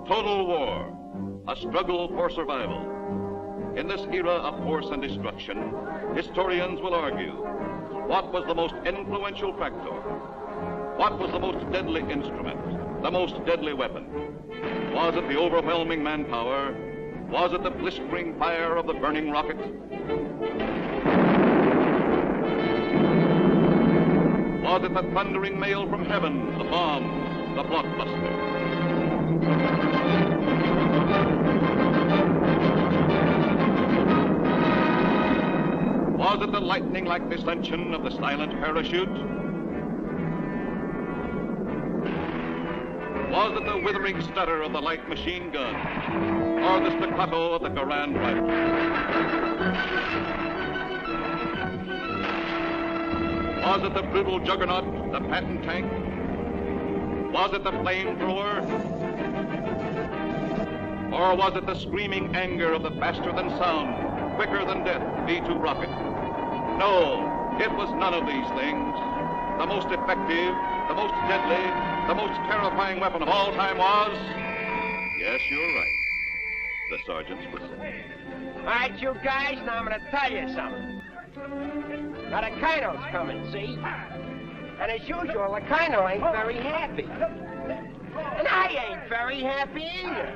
Total war, a struggle for survival. In this era of force and destruction, historians will argue, what was the most influential factor? What was the most deadly instrument, the most deadly weapon? Was it the overwhelming manpower? Was it the blistering fire of the burning rocket? Was it the thundering mail from heaven, the bomb, the blockbuster? Was it the lightning-like descension of the silent parachute? Was it the withering stutter of the light machine gun? Or the staccato of the Garand rifle? Was it the brutal juggernaut, the Patton tank? Was it the flamethrower? Or was it the screaming anger of the faster-than-sound, quicker-than-death V-2 rocket? No, it was none of these things. The most effective, the most deadly, the most terrifying weapon of all time was... Yes, you're right. The sergeant's whistle. All right, you guys, now I'm going to tell you something. Now, the colonel's coming, see? And as usual, the colonel ain't very happy. And I ain't very happy either.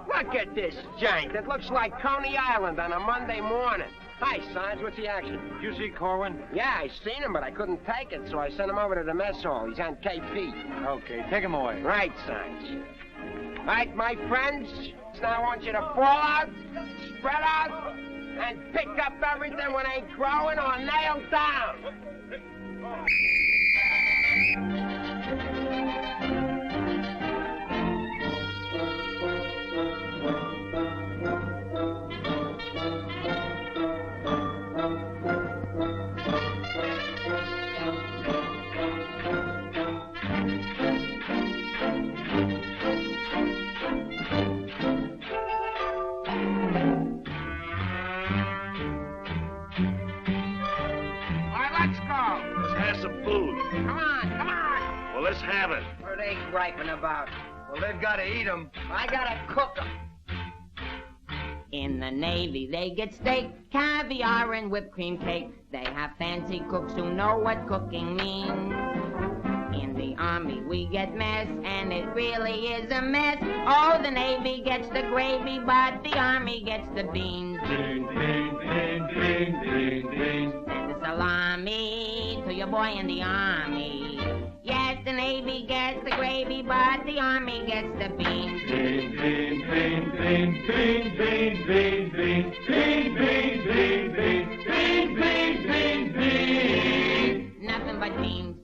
Look at this giant. It looks like Coney Island on a Monday morning. Hi, Sarge. What's the action? Did you see Korwin? Yeah, I seen him, but I couldn't take it, so I sent him over to the mess hall. He's on KP. Okay, take him away. Right, Sarge. All right, my friends. Now I want you to fall out, spread out, and pick up everything when ain't growing or nailed down. Let's have it. What are they griping about? Well, they've got to eat them. I gotta cook them. In the Navy, they get steak, caviar, and whipped cream cake. They have fancy cooks who know what cooking means. In the Army, we get mess, and it really is a mess. Oh, the Navy gets the gravy, but the Army gets the beans. Beans, beans, beans, beans, beans, beans. Send the salami to your boy in the Army. Yes, the Navy gets the gravy, but the Army gets the beans. Beans, beans, beans, beans, beans, beans, beans, beans, beans, beans, beans, beans, beans, beans, beans, beans. Nothing but beans.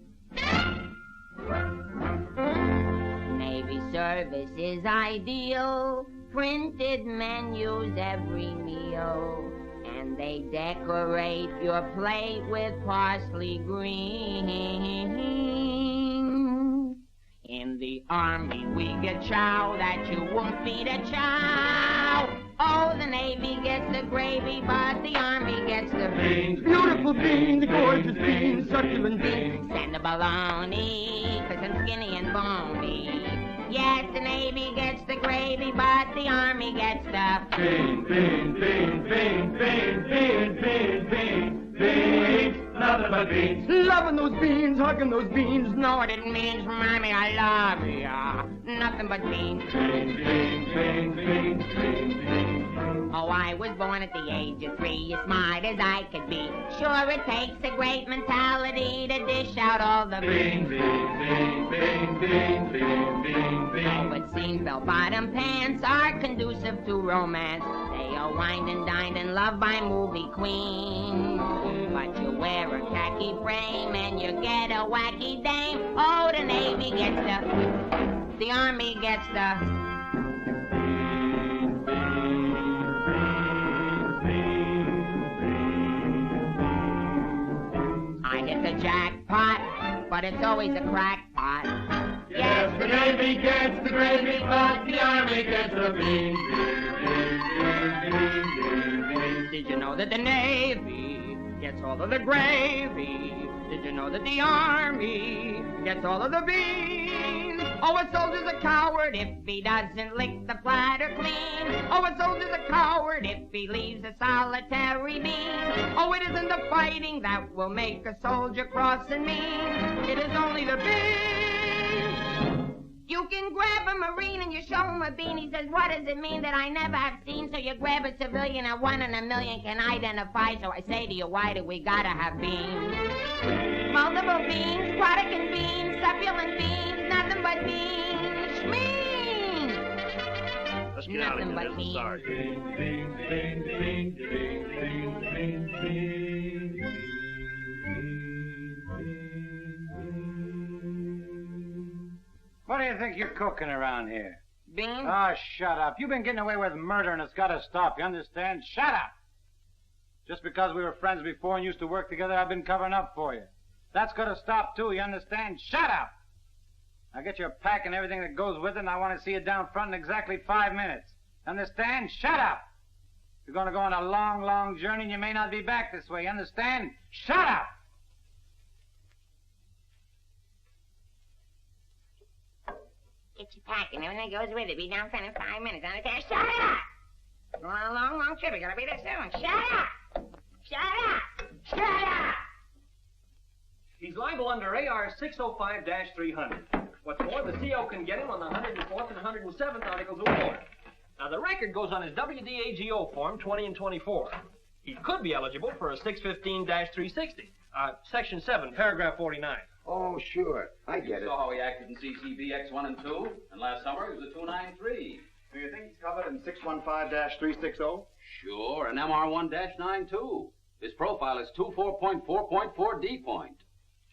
Navy service is ideal. Printed menus every meal. And they decorate your plate with parsley green. In the Army, we get chow that you won't feed a chow. Oh, the Navy gets the gravy, but the Army gets the beans. Beautiful beans, gorgeous beans, succulent beans. Send the bologna, cause I'm skinny and bony. Yes, the Navy gets the gravy, but the Army gets the beans, beans, beans, beans, beans, beans, beans, beans, beans, nothing but beans. Loving those beans, hugging those beans. No, what it means, Mommy, I love ya. Nothing but beans. Beans, beans, beans, beans, beans, beans. Oh, I was born at the age of 3, as smart as I could be. Sure, it takes a great mentality to dish out all the beans, beans, beans, beans, beans, beans, beans, beans. Oh, it seems bell-bottom pants are conducive to romance. They are wined and dined and loved by movie queens. But you wear a khaki frame and you get a wacky dame. Oh, the Navy gets the Army gets the... I hit the jackpot, but it's always a crackpot. Yes, the Navy gets the gravy, but the Army gets the beans. Did you know that the Navy gets all of the gravy? Did you know that the Army gets all of the beans? Oh, a soldier's a coward if he doesn't lick the platter clean. Oh, a soldier's a coward if he leaves a solitary bean. Oh, it isn't the fighting that will make a soldier cross and mean. It is only the bean. You can grab a Marine and you show him a bean. He says, what does it mean that I never have seen? So you grab a civilian and 1 in a million can identify. So I say to you, why do we gotta have beans? Multiple beans, Protestant beans, succulent beans, nothing but beans. Schmean! Let's get out of here. There's the sergeant. What do you think you're cooking around here? Beans? Oh, shut up. You've been getting away with murder and it's got to stop, you understand? Shut up! Just because we were friends before and used to work together, I've been covering up for you. That's got to stop, too, you understand? Shut up! Now get your pack and everything that goes with it, and I want to see you down front in exactly 5 minutes. Understand? Shut up! You're going to go on a long, long journey, and you may not be back this way, you understand? Shut up! Get your pack and everything goes with it. Be down front in 5 minutes. Understand? Shut up! Going on a long, long trip. You're gonna be there soon. Shut up! Shut up! Shut up! He's liable under AR 605-300. What's more, the CO can get him on the 104th and 107th Articles of War. Now, the record goes on his WDAGO form 20 and 24. He could be eligible for a 615-360. Section 7, paragraph 49. Oh, sure. I get it. You saw how he acted in CCB X1 and 2, and last summer he was a 293. Do you think he's covered in 615-360? Sure, and MR1-9 His profile is 24.4.4 D point.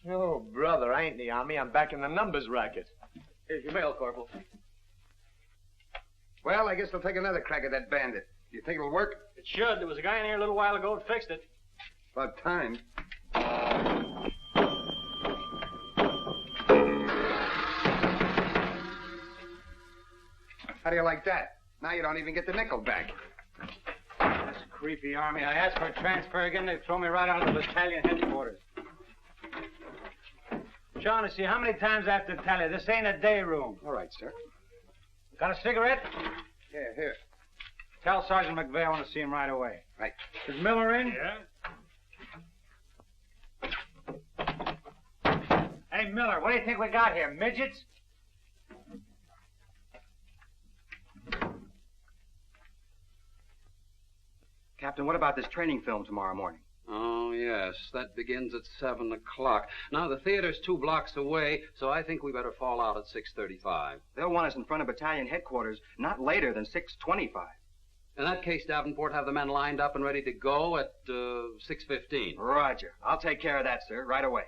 Oh, brother, I ain't in the Army. I'm back in the numbers racket. Here's your mail, Corporal. Well, I guess they'll take another crack at that bandit. Do you think it'll work? It should. There was a guy in here a little while ago that fixed it. About time. How do you like that? Now you don't even get the nickel back. That's a creepy Army. I asked for a transfer again. They throw me right out of the battalion headquarters. Shaughnessy, how many times I have to tell you? This ain't a day room. All right, sir. Got a cigarette? Here. Tell Sergeant McVey I want to see him right away. Right. Is Miller in? Yeah. Hey, Miller, what do you think we got here? Midgets? Captain, what about this training film tomorrow morning? Oh, yes, that begins at 7 o'clock. Now, the theater's 2 blocks away, so I think we better fall out at 6:35. They'll want us in front of battalion headquarters not later than 6:25. In that case, Davenport, have the men lined up and ready to go at 6:15. Roger. I'll take care of that, sir, right away.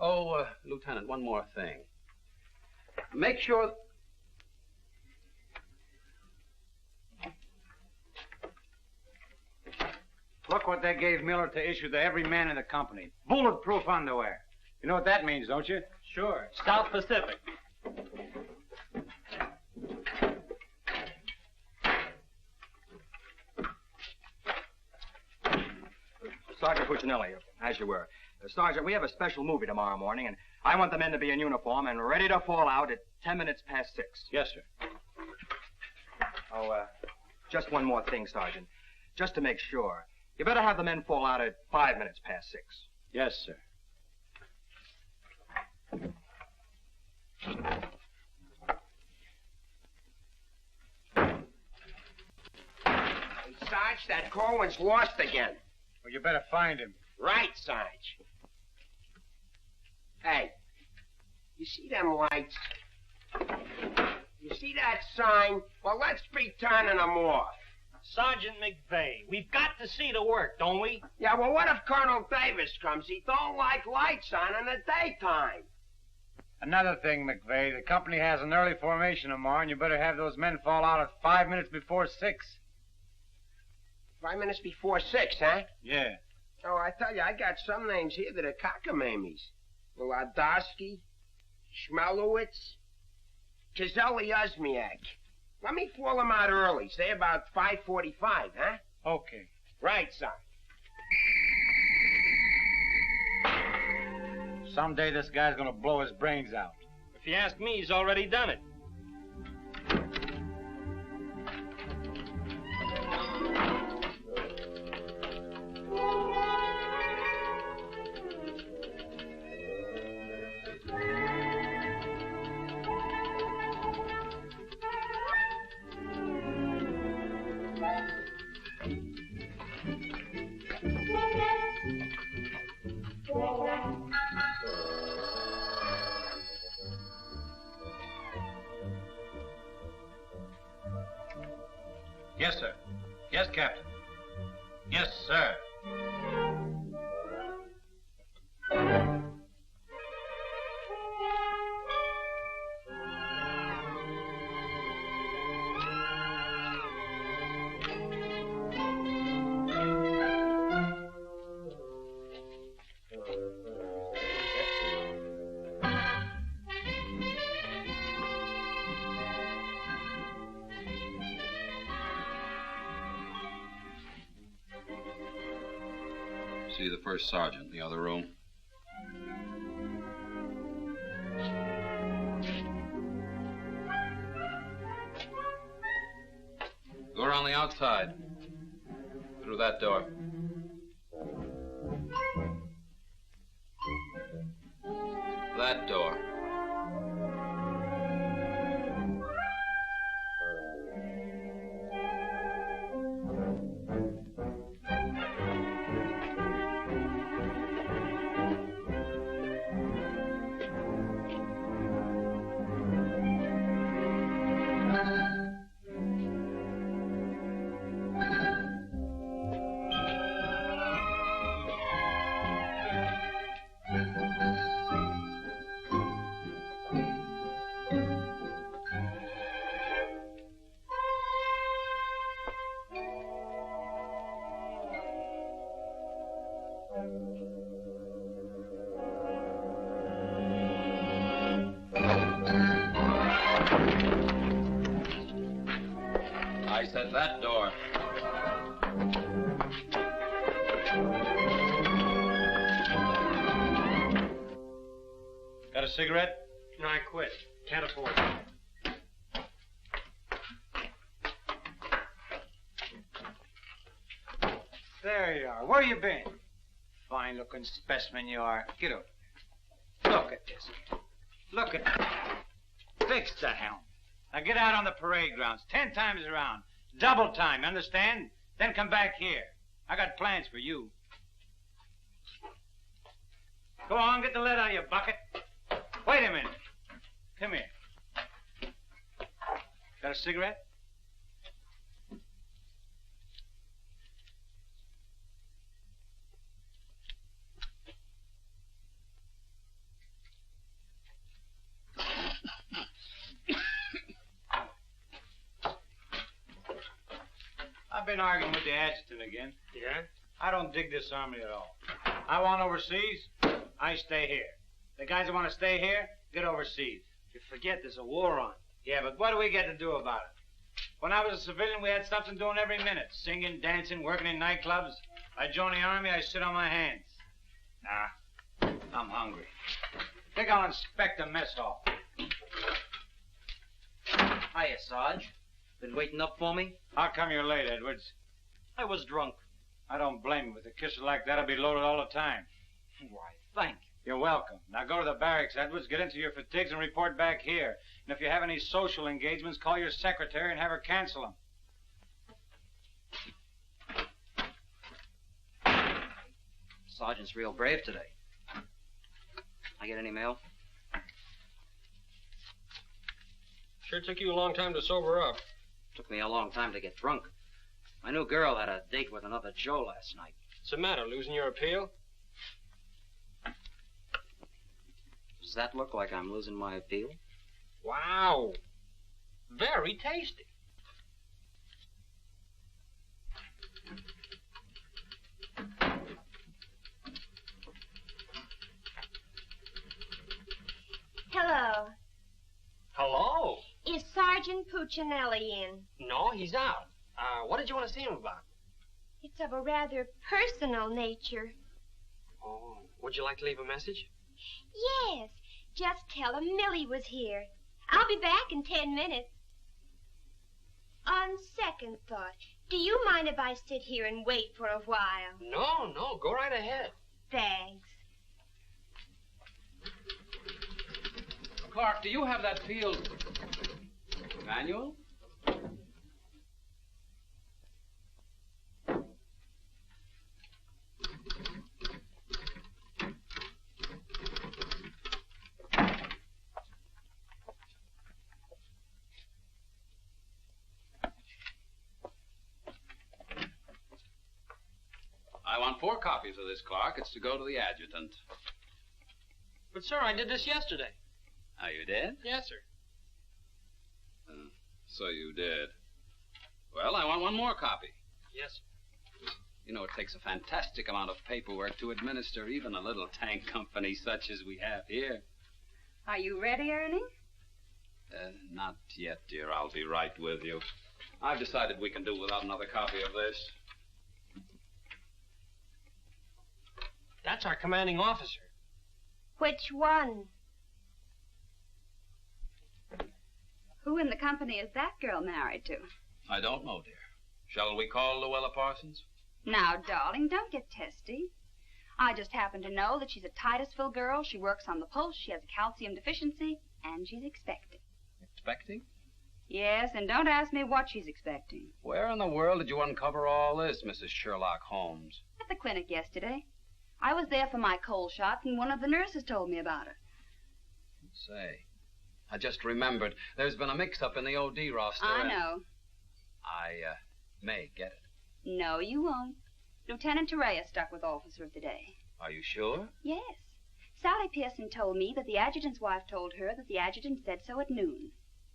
Oh, Lieutenant, one more thing. Make sure... Look what they gave Miller to issue to every man in the company. Bulletproof underwear. You know what that means, don't you? Sure. South Pacific. Sergeant Puccinelli, as you were. Sergeant, we have a special movie tomorrow morning, and I want the men to be in uniform and ready to fall out at 10 minutes past 6. Yes, sir. Oh, just one more thing, Sergeant. Just to make sure. You better have the men fall out at 5 minutes past 6. Yes, sir. Hey, Sarge, that Korwin's lost again. Well, you better find him. Right, Sarge. Hey, you see them lights? You see that sign? Well, let's be turning them off. Sergeant McVey, we've got to see the work, don't we? Yeah, well, what if Colonel Davis comes? He don't like lights on in the daytime. Another thing, McVey, the company has an early formation tomorrow, and you better have those men fall out at 5 minutes before 6. 5 minutes before 6, huh? Yeah. Oh, I tell you, I got some names here that are cockamammies. Wladowski, Schmelowitz, Kazeli Uzmiak. Let me fall them out early, say about 5:45, huh? Okay. Right, son. Someday this guy's gonna blow his brains out. you ask me, he's already done it. Yes, sir. Yes, Captain. Yes, sir. See the first sergeant in the other room. Go around the outside. Through that door. That door. I said that door. Got a cigarette? No, I quit. Can't afford it. There you are. Where you been? Fine-looking specimen you are. Get over there. Look at this. Look at that. Fix the helm. Now get out on the parade grounds 10 times around. Double time, understand? Then come back here. I got plans for you. Go on, get the lead out of your bucket. Wait a minute. Come here. Got a cigarette? I've been arguing with the adjutant again. Yeah? I don't dig this army at all. I want overseas, I stay here. The guys that want to stay here, get overseas. You forget there's a war on. Yeah, but what do we get to do about it? When I was a civilian, we had something doing every minute. Singing, dancing, working in nightclubs. I joined the army, I sit on my hands. Nah, I'm hungry. Think I'll inspect the mess hall. Hiya, Sarge. Been waiting up for me? How come you're late, Edwards? I was drunk. I don't blame you. With a kisser like that, I'll be loaded all the time. Why, thank you. You're welcome. Now go to the barracks, Edwards, get into your fatigues and report back here. And if you have any social engagements, call your secretary and have her cancel them. Sergeant's real brave today. I get any mail? Sure took you a long time to sober up. Took me a long time to get drunk. My new girl had a date with another Joe last night. What's the matter, losing your appeal? Does that look like I'm losing my appeal? Wow. Very tasty. Hello. Hello. Is Sergeant Puccinelli in? No, he's out. What did you want to see him about? It's of a rather personal nature. Oh, would you like to leave a message? Yes. Just tell him Millie was here. I'll be back in 10 minutes. On second thought, do you mind if I sit here and wait for a while? No, go right ahead. Thanks. Clark, do you have that field manual? I want 4 copies of this, Clark. It's to go to the adjutant. But, sir, I did this yesterday. Oh, you did? Yes, sir. So you did. Well, I want 1 more copy. Yes, sir. You know, it takes a fantastic amount of paperwork to administer even a little tank company such as we have here. Are you ready, Ernie? Not yet, dear. I'll be right with you. I've decided we can do without another copy of this. That's our commanding officer. Which one? Who in the company is that girl married to? I don't know, dear. Shall we call Luella Parsons? Now, darling, don't get testy. I just happen to know that she's a Titusville girl. She works on the pulse. She has a calcium deficiency, and she's expecting. Expecting? Yes, and don't ask me what she's expecting. Where in the world did you uncover all this, Mrs. Sherlock Holmes? At the clinic yesterday. I was there for my cold shots, and one of the nurses told me about it. Say, I just remembered. There's been a mix-up in the OD roster. I know. I may get it. No, you won't. Lieutenant Torreya stuck with Officer of the Day. Are you sure? Yes. Sally Pearson told me that the adjutant's wife told her that the adjutant said so at noon.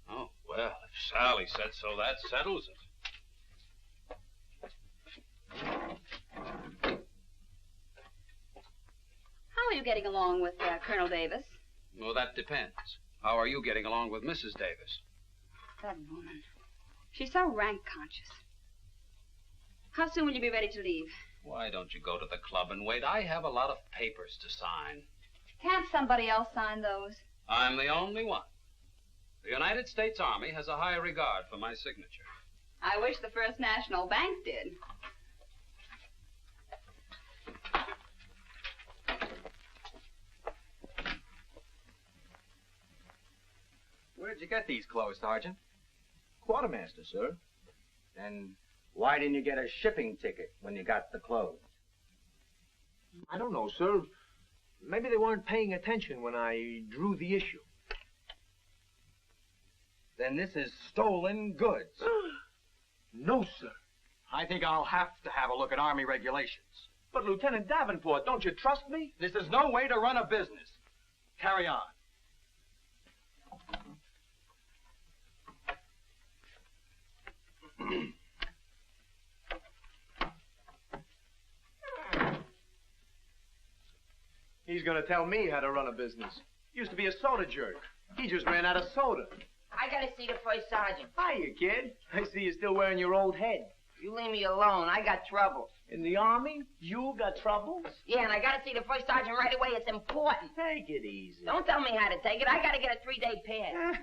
Oh, well, if Sally said so, that settles it. How are you getting along with Colonel Davis? Well, that depends. How are you getting along with Mrs. Davis? That woman. She's so rank-conscious. How soon will you be ready to leave? Why don't you go to the club and wait? I have a lot of papers to sign. Can't somebody else sign those? I'm the only one. The United States Army has a high regard for my signature. I wish the First National Bank did. Where'd you get these clothes, Sergeant? Quartermaster, sir. Then why didn't you get a shipping ticket when you got the clothes? I don't know, sir. Maybe they weren't paying attention when I drew the issue. Then this is stolen goods. No, sir. I think I'll have to have a look at Army regulations. But, Lieutenant Davenport, don't you trust me? This is no way to run a business. Carry on. He's going to tell me how to run a business. Used to be a soda jerk. He just ran out of soda. I gotta see the first sergeant. Hiya, kid. I see you're still wearing your old head. You leave me alone. I got troubles. In the Army? You got troubles? Yeah, and I gotta see the first sergeant right away. It's important. Take it easy. Don't tell me how to take it. I gotta get a 3-day pass.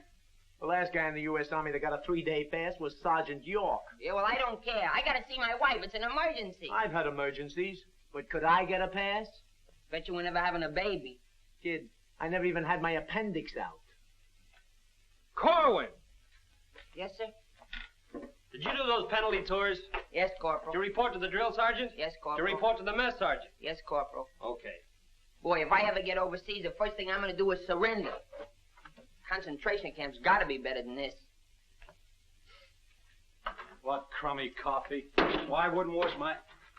The last guy in the U.S. Army that got a 3-day pass was Sergeant York. Yeah, well, I don't care. I gotta see my wife. It's an emergency. I've had emergencies, but could I get a pass? Bet you were never having a baby. Kid, I never even had my appendix out. Korwin! Yes, sir? Did you do those penalty tours? Yes, Corporal. To report to the drill sergeant? Yes, To Corporal. report to the mess sergeant? Yes, Corporal. Okay. Boy, if I ever get overseas, the first thing I'm gonna do is surrender. Concentration camp's gotta be better than this. What crummy coffee. Why wouldn't wash my...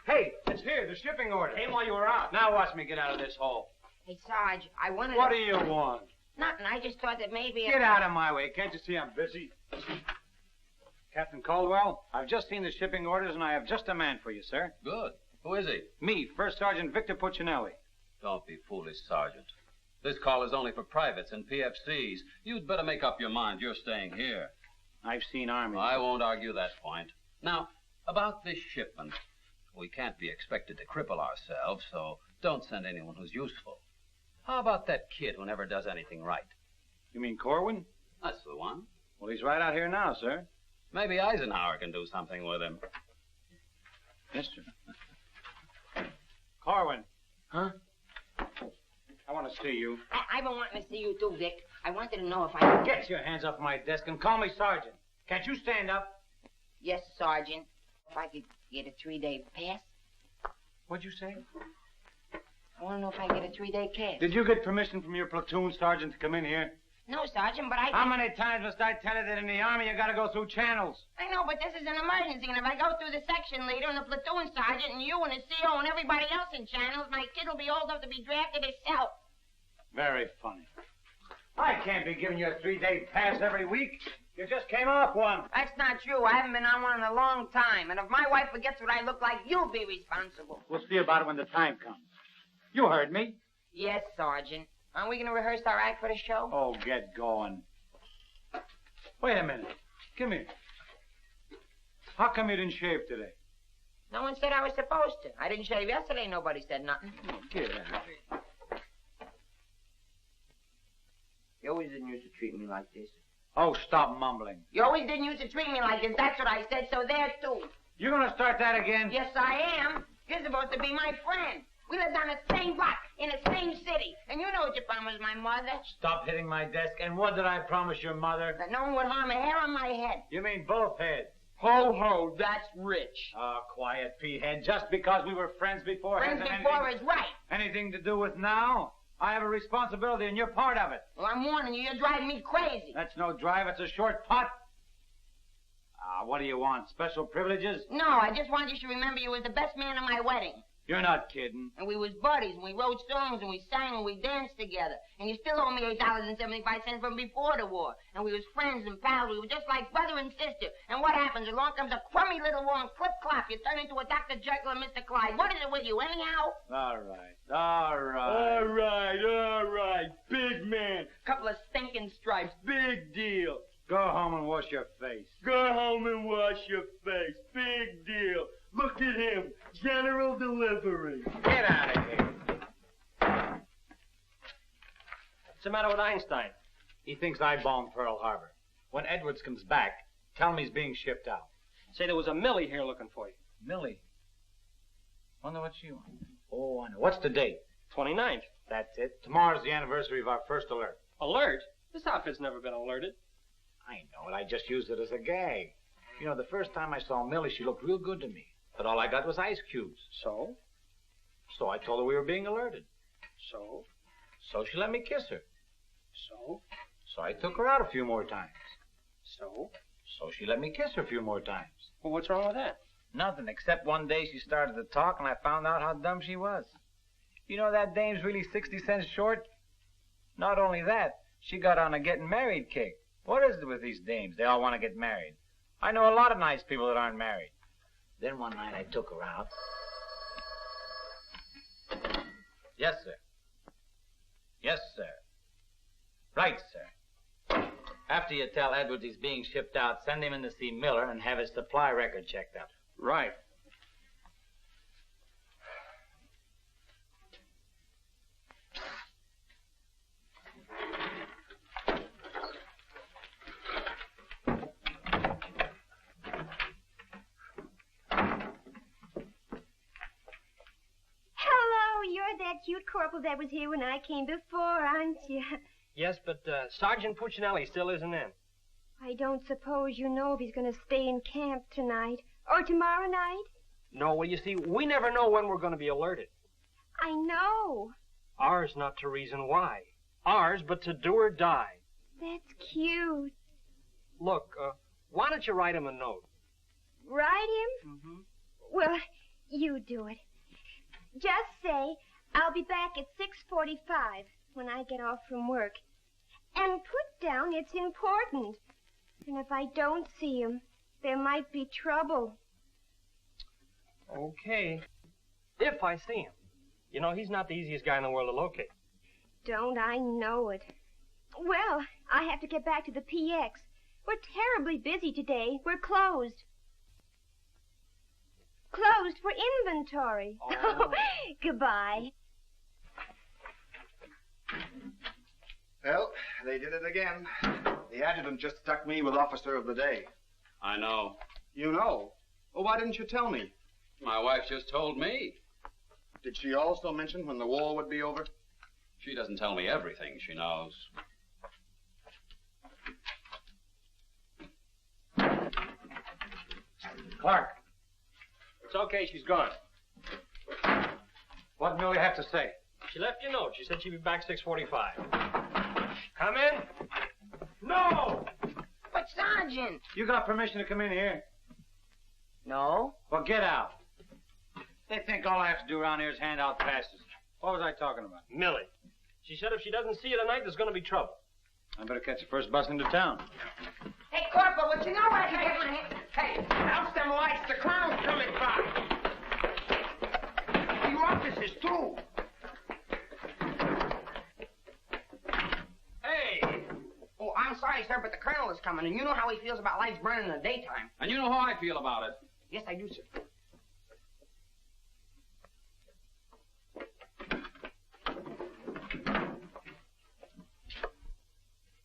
Hey, it's here, the shipping order. Came while you were out. Now watch me get out of this hole. Hey, Sarge, I wanted What to... do you want? Nothing. I just thought that maybe... Get out of my way. Can't you see I'm busy? Captain Caldwell, I've just seen the shipping orders, and I have just a man for you, sir. Good. Who is he? Me, First Sergeant Victor Puccinelli. Don't be foolish, Sergeant. This call is only for privates and PFCs. You'd better make up your mind. You're staying here. I've seen Army. I won't argue that point. Now, about this shipment. We can't be expected to cripple ourselves, so don't send anyone who's useful. How about that kid who never does anything right? You mean Korwin? That's the one. Well, he's right out here now, sir. Maybe Eisenhower can do something with him. Yes, sir. Korwin. Huh? I want to see you. I've been wanting to see you too, Vic. I wanted to know if I could... Get your hands off my desk and call me Sergeant. Can't you stand up? Yes, Sergeant. If I could get a 3-day pass. What'd you say? I want to know if I get a 3-day pass. Did you get permission from your platoon sergeant to come in here? No, Sergeant, but I... How many times must I tell you that in the Army you gotta go through channels? I know, but this is an emergency, and if I go through the section leader and the platoon sergeant and you and the CO and everybody else in channels, my kid will be old enough to be drafted himself. Very funny. I can't be giving you a 3-day pass every week. You just came off one. That's not true. I haven't been on one in a long time, and if my wife forgets what I look like, you'll be responsible. We'll see about it when the time comes. You heard me. Yes, Sergeant. Aren't we going to rehearse our act for the show? Oh, get going. Wait a minute. Come here. How come you didn't shave today? No one said I was supposed to. I didn't shave yesterday. Nobody said nothing. Get out of here. You always didn't used to treat me like this. Oh, stop mumbling. You always didn't used to treat me like this. That's what I said, so there, too. You gonna start that again? Yes, I am. You're supposed to be my friend. We lived on the same block, in the same city. And you know what you promised my mother. Stop hitting my desk. And what did I promise your mother? That no one would harm a hair on my head. You mean both heads? Ho, ho, that's rich. Oh, quiet, P-head. Just because we were friends before... Friends before is right. Anything to do with now? I have a responsibility, and you're part of it. Well, I'm warning you. You're driving me crazy. That's no drive. It's a short putt. What do you want? Special privileges? No, I just wanted you to remember you was the best man at my wedding. You're not kidding. And we was buddies, and we wrote songs, and we sang, and we danced together. And you still owe me $8.75 from before the war. And we was friends and pals. We were just like brother and sister. And what happens? Along comes a crummy little war and clip-clop. You turn into a Dr. Jekyll and Mr. Clyde. What is it with you, anyhow? All right. Big man. Couple of stinking stripes. Big deal. Go home and wash your face. Go home and wash your face. Big deal. Look at him. General delivery. Get out of here. What's the matter with Einstein? He thinks I bombed Pearl Harbor. When Edwards comes back, tell him he's being shipped out. Say there was a Millie here looking for you. Millie? Wonder what she wants. Oh, I know. What's the date? 29th. That's it. Tomorrow's the anniversary of our first alert. Alert? This outfit's never been alerted. I know it. I just used it as a gag. You know, the first time I saw Millie, she looked real good to me. But all I got was ice cubes. So? So I told her we were being alerted. So? So she let me kiss her. So? So I took her out a few more times. So? So she let me kiss her a few more times. Well, what's wrong with that? Nothing, except one day she started to talk and I found out how dumb she was. You know that dame's really 60 cents short? Not only that, she got on a getting married kick. What is it with these dames? They all want to get married. I know a lot of nice people that aren't married. Then one night I took her out. Yes, sir. Yes, sir. Right, sir. After you tell Edwards he's being shipped out, send him in to see Miller and have his supply record checked out. Right. That cute corporal that was here when I came before, aren't you? Yes, but Sergeant Puccinelli still isn't in. I don't suppose you know if he's going to stay in camp tonight or tomorrow night? No, well, you see, we never know when we're going to be alerted. I know. Ours not to reason why. Ours, but to do or die. That's cute. Look, why don't you write him a note? Write him? Mm-hmm. Well, you do it. Just say, I'll be back at 6:45 when I get off from work. And put down it's important. And if I don't see him, there might be trouble. Okay. If I see him. You know, he's not the easiest guy in the world to locate. Don't I know it? Well, I have to get back to the PX. We're terribly busy today. We're closed. Closed for inventory. Oh. Goodbye. Well, they did it again. The adjutant just stuck me with officer of the day. I know. You know? Well, why didn't you tell me? My wife just told me. Did she also mention when the war would be over? She doesn't tell me everything she knows. Clark. It's okay, she's gone. What Millie have to say? She left you a note. She said she'd be back 6:45. Come in. No! But, Sergeant. You got permission to come in here? No. Well, get out. They think all I have to do around here is hand out passes. What was I talking about? Millie. She said if she doesn't see you tonight, there's going to be trouble. I better catch the first bus into town. Hey, Corporal, what you know where I can get my hand? Hey, douse them lights. The clown's coming by. You officers, too. Hey! Oh, I'm sorry, sir, but the colonel is coming, and you know how he feels about lights burning in the daytime. And you know how I feel about it. Yes, I do, sir.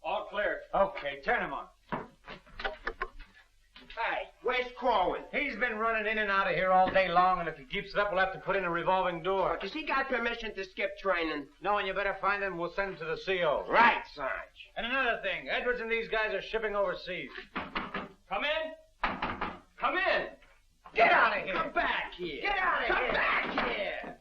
All clear. Okay, turn him on. Hey, where's Korwin? He's been running in and out of here all day long, and if he keeps it up, we'll have to put in a revolving door. Does he got permission to skip training? No, and you better find him. We'll send him to the CO. Right, Sarge. And another thing, Edwards and these guys are shipping overseas. Come in. Come in. Get out of here. Come back here. Get out of here. Come back here.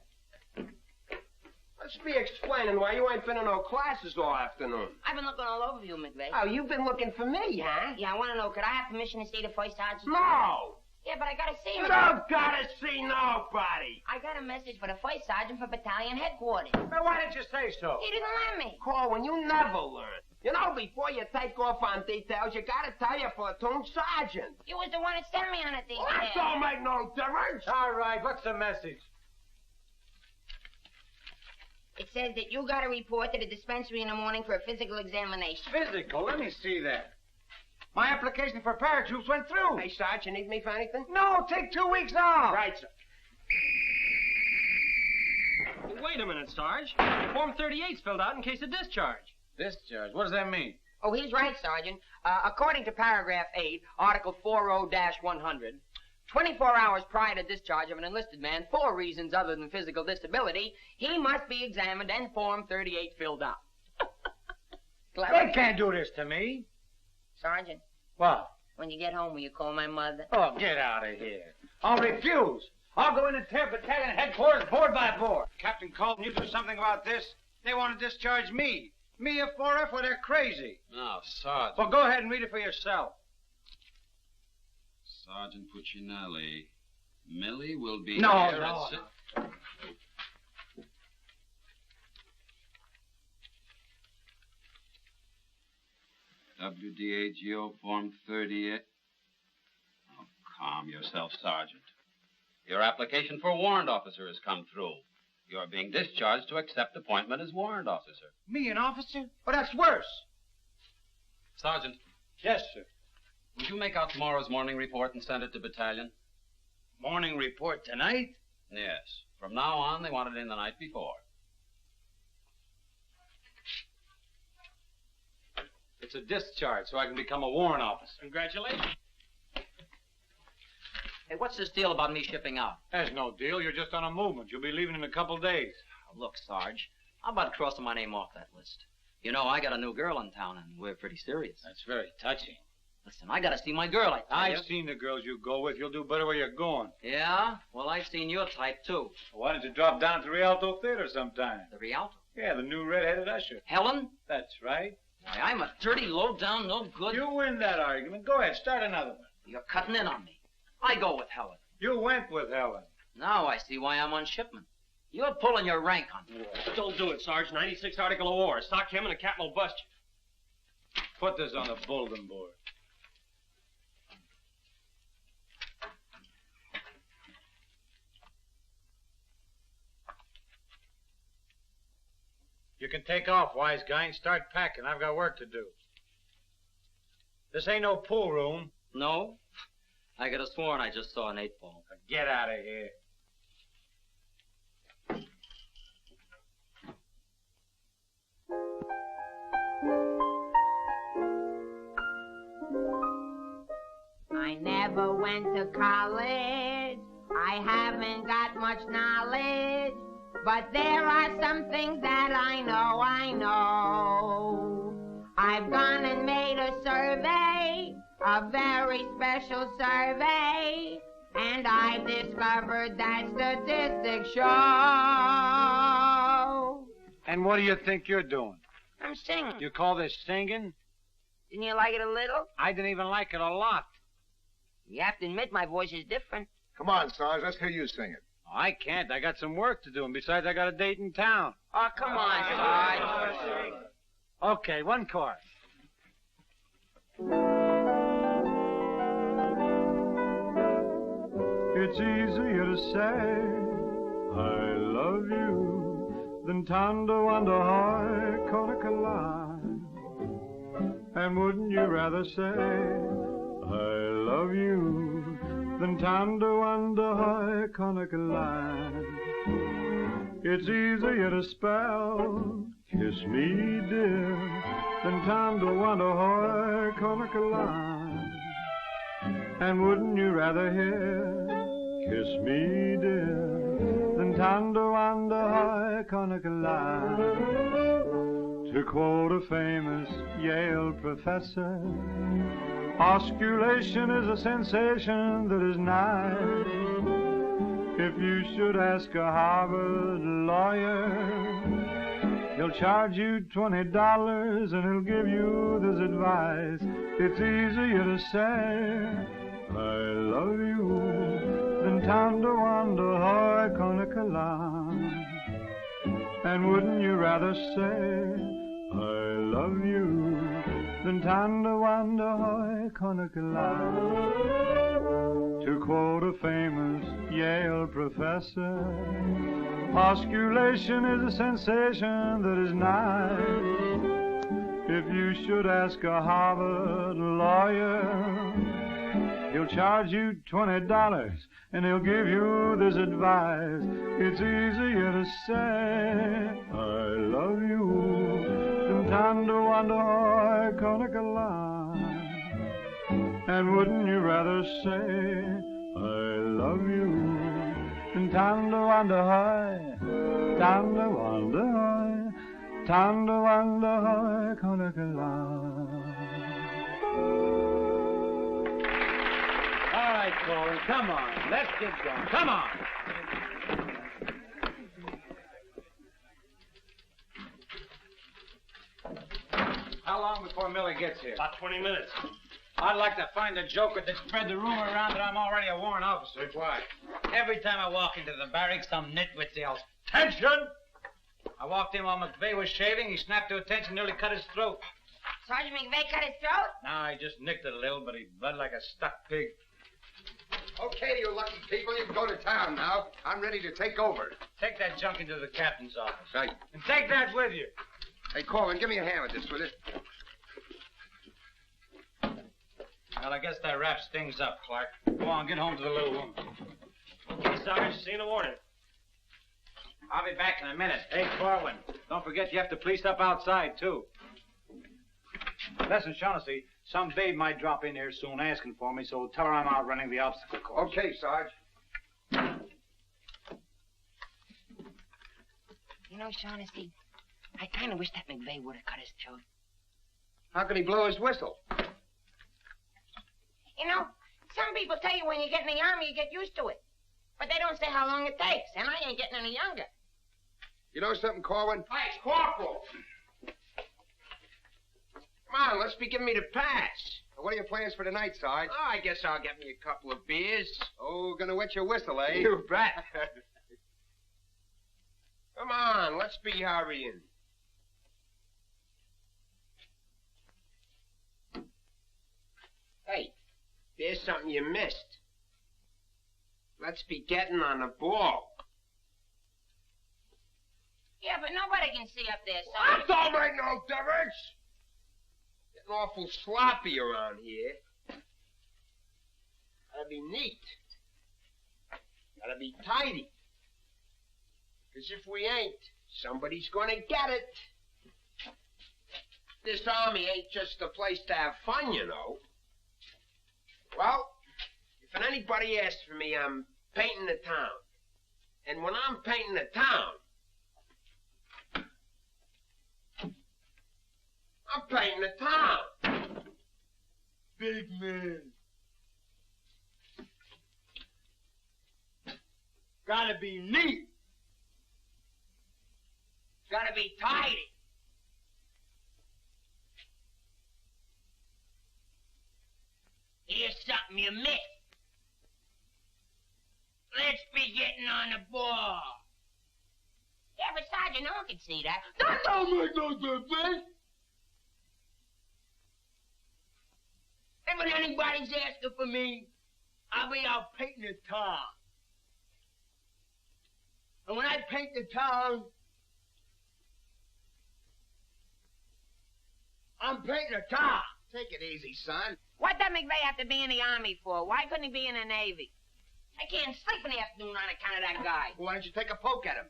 Let's be explaining why you ain't been in no classes all afternoon. I've been looking all over you, McVey. Oh, you've been looking for me, huh? Yeah, I want to know, could I have permission to see the first sergeant? No! Yeah, but I got to see him. You don't gotta see nobody. I got a message for the first sergeant for battalion headquarters. Well, why didn't you say so? He didn't let me. Corwin, you never learn. You know, before you take off on details, you gotta tell your platoon sergeant. You was the one that sent me on a detail. Well, that don't make no difference. All right, what's the message? It says that you got to report to the dispensary in the morning for a physical examination. Physical? Let me see that. My application for paratroops went through. Hey, Sarge, you need me for anything? No, take 2 weeks off. Right, sir. Wait a minute, Sarge. Form 38's filled out in case of discharge. Discharge? What does that mean? Oh, he's right, Sergeant. According to paragraph 8, article 40-100, 24 hours prior to discharge of an enlisted man for reasons other than physical disability, he must be examined and Form 38 filled out. They can't do this to me. Sergeant. What? When you get home, will you call my mother? Oh, get out of here. I'll refuse. I'll go in and tear battalion headquarters board by board. Captain Colton, you do something about this? They want to discharge me. Me, a 4F, well, they're crazy. No, Sergeant. Well, go ahead and read it for yourself. Sergeant Puccinelli. Millie will be No, here no. at six. WDAGO Form 38. Oh, calm yourself, Sergeant. Your application for warrant officer has come through. You're being discharged to accept appointment as warrant officer. Me, an officer? Oh, that's worse. Sergeant. Yes, sir. Would you make out tomorrow's morning report and send it to battalion? Morning report tonight? Yes. From now on, they want it in the night before. It's a discharge, so I can become a warrant officer. Congratulations. Hey, what's this deal about me shipping out? There's no deal. You're just on a movement. You'll be leaving in a couple days. Oh, look, Sarge, how about crossing my name off that list? You know, I got a new girl in town, and we're pretty serious. That's very touching. Listen, I got to see my girl, I tell you. I've seen the girls you go with. You'll do better where you're going. Yeah? Well, I've seen your type, too. Why don't you drop down to the Rialto Theater sometime? The Rialto? Yeah, the new red-headed usher. Helen? That's right. Why, I'm a dirty, low-down, no good... You win that argument. Go ahead, start another one. You're cutting in on me. I go with Helen. You went with Helen. Now I see why I'm on shipment. You're pulling your rank on me. Don't do it, Sarge. 96 article of war. Sock him and the captain will bust you. Put this on the bulletin board. You can take off, wise guy, and start packing. I've got work to do. This ain't no pool room. No? I could have sworn I just saw an 8-ball. Get out of here. never went to college. I haven't got much knowledge. But there are some things that I know. I've gone and made a survey, a very special survey, and I've discovered that statistics show. And what do you think you're doing? I'm singing. You call this singing? Didn't you like it a little? I didn't even like it a lot. You have to admit my voice is different. Come on, Sarge, let's hear you sing it. I can't. I got some work to do, and besides, I got a date in town. Oh, come on, Sarge. Okay, one chorus. It's easier to say I love you than to wonder how Konikala. And wouldn't you rather say I love you than to wonder how Konikala? It's easier to spell kiss me dear than to wonder how Konikala. And wouldn't you rather hear kiss me dear than to wonder how Konikala? To quote a famous Yale professor, osculation is a sensation that is nice. If you should ask a Harvard lawyer, he'll charge you $20 and he'll give you this advice. It's easier to say I love you than to wonder how Konikala. And wouldn't you rather say I love you than to wonder how Konikala? To quote a famous Yale professor, osculation is a sensation that is nice. If you should ask a Harvard lawyer, he'll charge you $20 and he'll give you this advice. It's easier to say I love you than to wonder how Konikala. And wouldn't you rather say I love you than to wonder how, to wonder how Konikala? All right, Corwin, come on. Let's get going. Come on. How long before Millie gets here? About 20 minutes. I'd like to find a joker that spread the rumor around that I'm already a warrant officer. Why? Every time I walk into the barracks, some nitwit yells, "Attention!" I walked in while McVey was shaving. He snapped to attention, nearly cut his throat. Sergeant McVey cut his throat? No, I just nicked it a little, but he bled like a stuck pig. Okay, you lucky people, you can go to town now. I'm ready to take over. Take that junk into the captain's office. Right. And take that with you. Hey, Korwin, give me a hand with this, will you? Well, I guess that wraps things up, Clark. Go on, get home to the little woman. Okay, Sarge, see you in the morning. I'll be back in a minute. Hey, Corwin, don't forget you have to police up outside, too. Listen, Shaughnessy, some babe might drop in here soon asking for me, so tell her I'm out running the obstacle course. Okay, Sarge. You know, Shaughnessy, I kind of wish that McVey would have cut his throat. How could he blow his whistle? You know, some people tell you when you get in the army, you get used to it. But they don't say how long it takes, and I ain't getting any younger. You know something, Korwin? Hey, Corporal! Come on, let's be giving me the pass. What are your plans for tonight, Sarge? Oh, I guess I'll get me a couple of beers. Oh, gonna wet your whistle, eh? You bet. Come on, let's be hurrying. Hey, there's something you missed. Let's be getting on the ball. Yeah, but nobody can see up there, son. That don't make no difference. Getting awful sloppy around here. Gotta be neat. Gotta be tidy. Because if we ain't, somebody's gonna get it. This army ain't just a place to have fun, you know. Well, If anybody asks for me, I'm painting the town. And when I'm painting the town, I'm painting the town. Big man. Gotta be neat. Gotta be tidy. Here's something you missed. Let's be getting on the ball. Yeah, but Sergeant, no one can see that. That don't make no difference. And when anybody's asking for me, I'll be out painting the town. And when I paint the town, I'm painting the town. Take it easy, son. What does McVey have to be in the Army for? Why couldn't he be in the Navy? I can't sleep in the afternoon on account of that guy. Why don't you take a poke at him?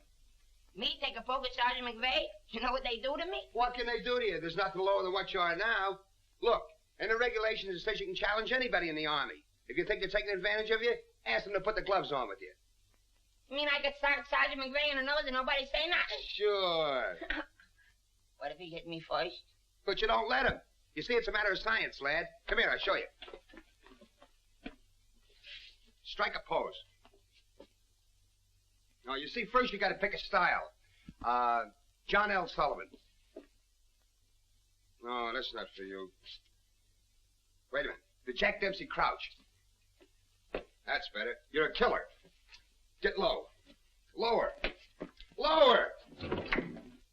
Me take a poke at Sergeant McVey? You know what they do to me? What can they do to you? There's nothing lower than what you are now. Look, in the regulations it says you can challenge anybody in the Army. If you think they're taking advantage of you, ask them to put the gloves on with you. You mean I could start Sergeant McVey in the nose and nobody say nothing? Sure. What if he hit me first? But you don't let him. You see, it's a matter of science, lad. Come here, I'll show you. Strike a pose. Now, you see, first you got to pick a style. John L. Sullivan. No, that's not for you. Wait a minute. The Jack Dempsey Crouch. That's better. You're a killer. Get low. Lower. Lower!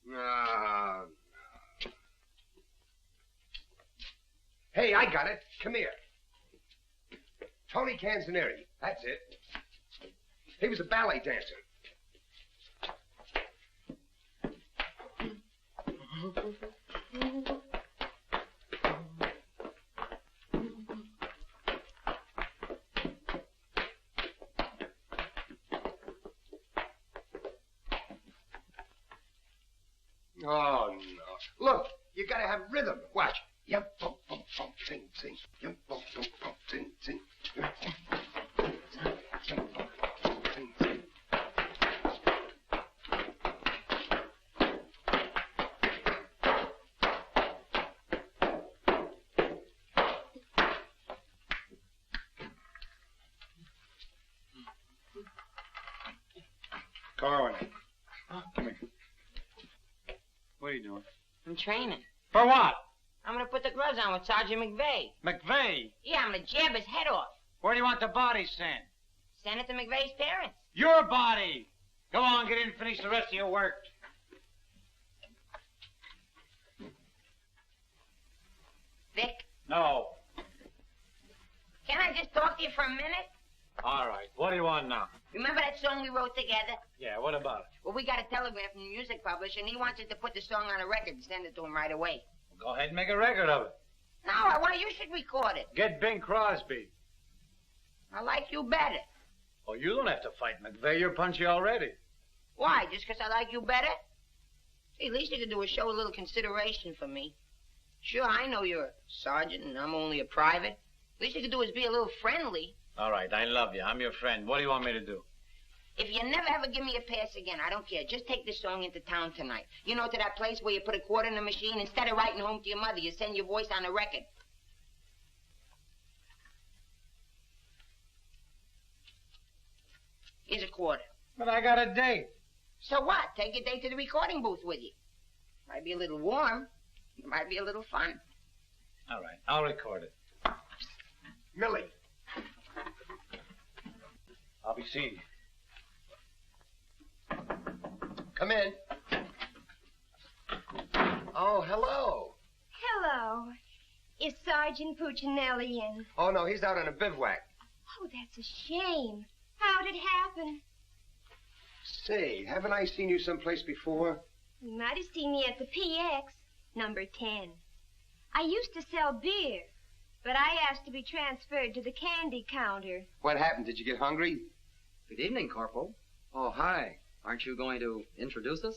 No. Hey, I got it. Come here. Tony Canzoneri. That's it. He was a ballet dancer. Oh, no. Look, you gotta have rhythm. Watch. Yum, bum, bum, bum, sing, sing. Yum, bum, bum, bum, sing, sing. Yum, bum, bum, sing, sing, sing. Korwin. Come here. What are you doing? I'm training. For what? I'm gonna put the gloves on with Sergeant McVey. McVey? Yeah, I'm gonna jab his head off. Where do you want the body sent? Send it to McVey's parents. Your body! Go on, get in and finish the rest of your work. Vic? No. Can I just talk to you for a minute? All right. What do you want now? Remember that song we wrote together? Yeah, what about it? Well, we got a telegram from the music publisher, and he wants us to put the song on a record and send it to him right away. Well, go ahead and make a record of it. No, I want you should record it. Get Bing Crosby. I like you better. Oh, you don't have to fight McVey. You're punchy already. Why? Just because I like you better? Hey, at least you could do is show a little consideration for me. Sure, I know you're a sergeant and I'm only a private. At least you could do is be a little friendly. All right, I love you. I'm your friend. What do you want me to do? If you never ever give me a pass again, I don't care. Just take this song into town tonight. You know, to that place where you put a quarter in the machine, instead of writing home to your mother, you send your voice on a record. Here's a quarter. But I got a date. So what? Take your date to the recording booth with you. Might be a little warm. It might be a little fun. All right, I'll record it. Millie. I'll be seeing you. Come in. Oh, hello. Hello. Is Sergeant Puccinelli in? Oh, no, he's out on a bivouac. Oh, that's a shame. How'd it happen? Say, haven't I seen you someplace before? You might have seen me at the PX, number 10. I used to sell beer, but I asked to be transferred to the candy counter. What happened? Did you get hungry? Good evening, Corporal. Oh, hi. Aren't you going to introduce us?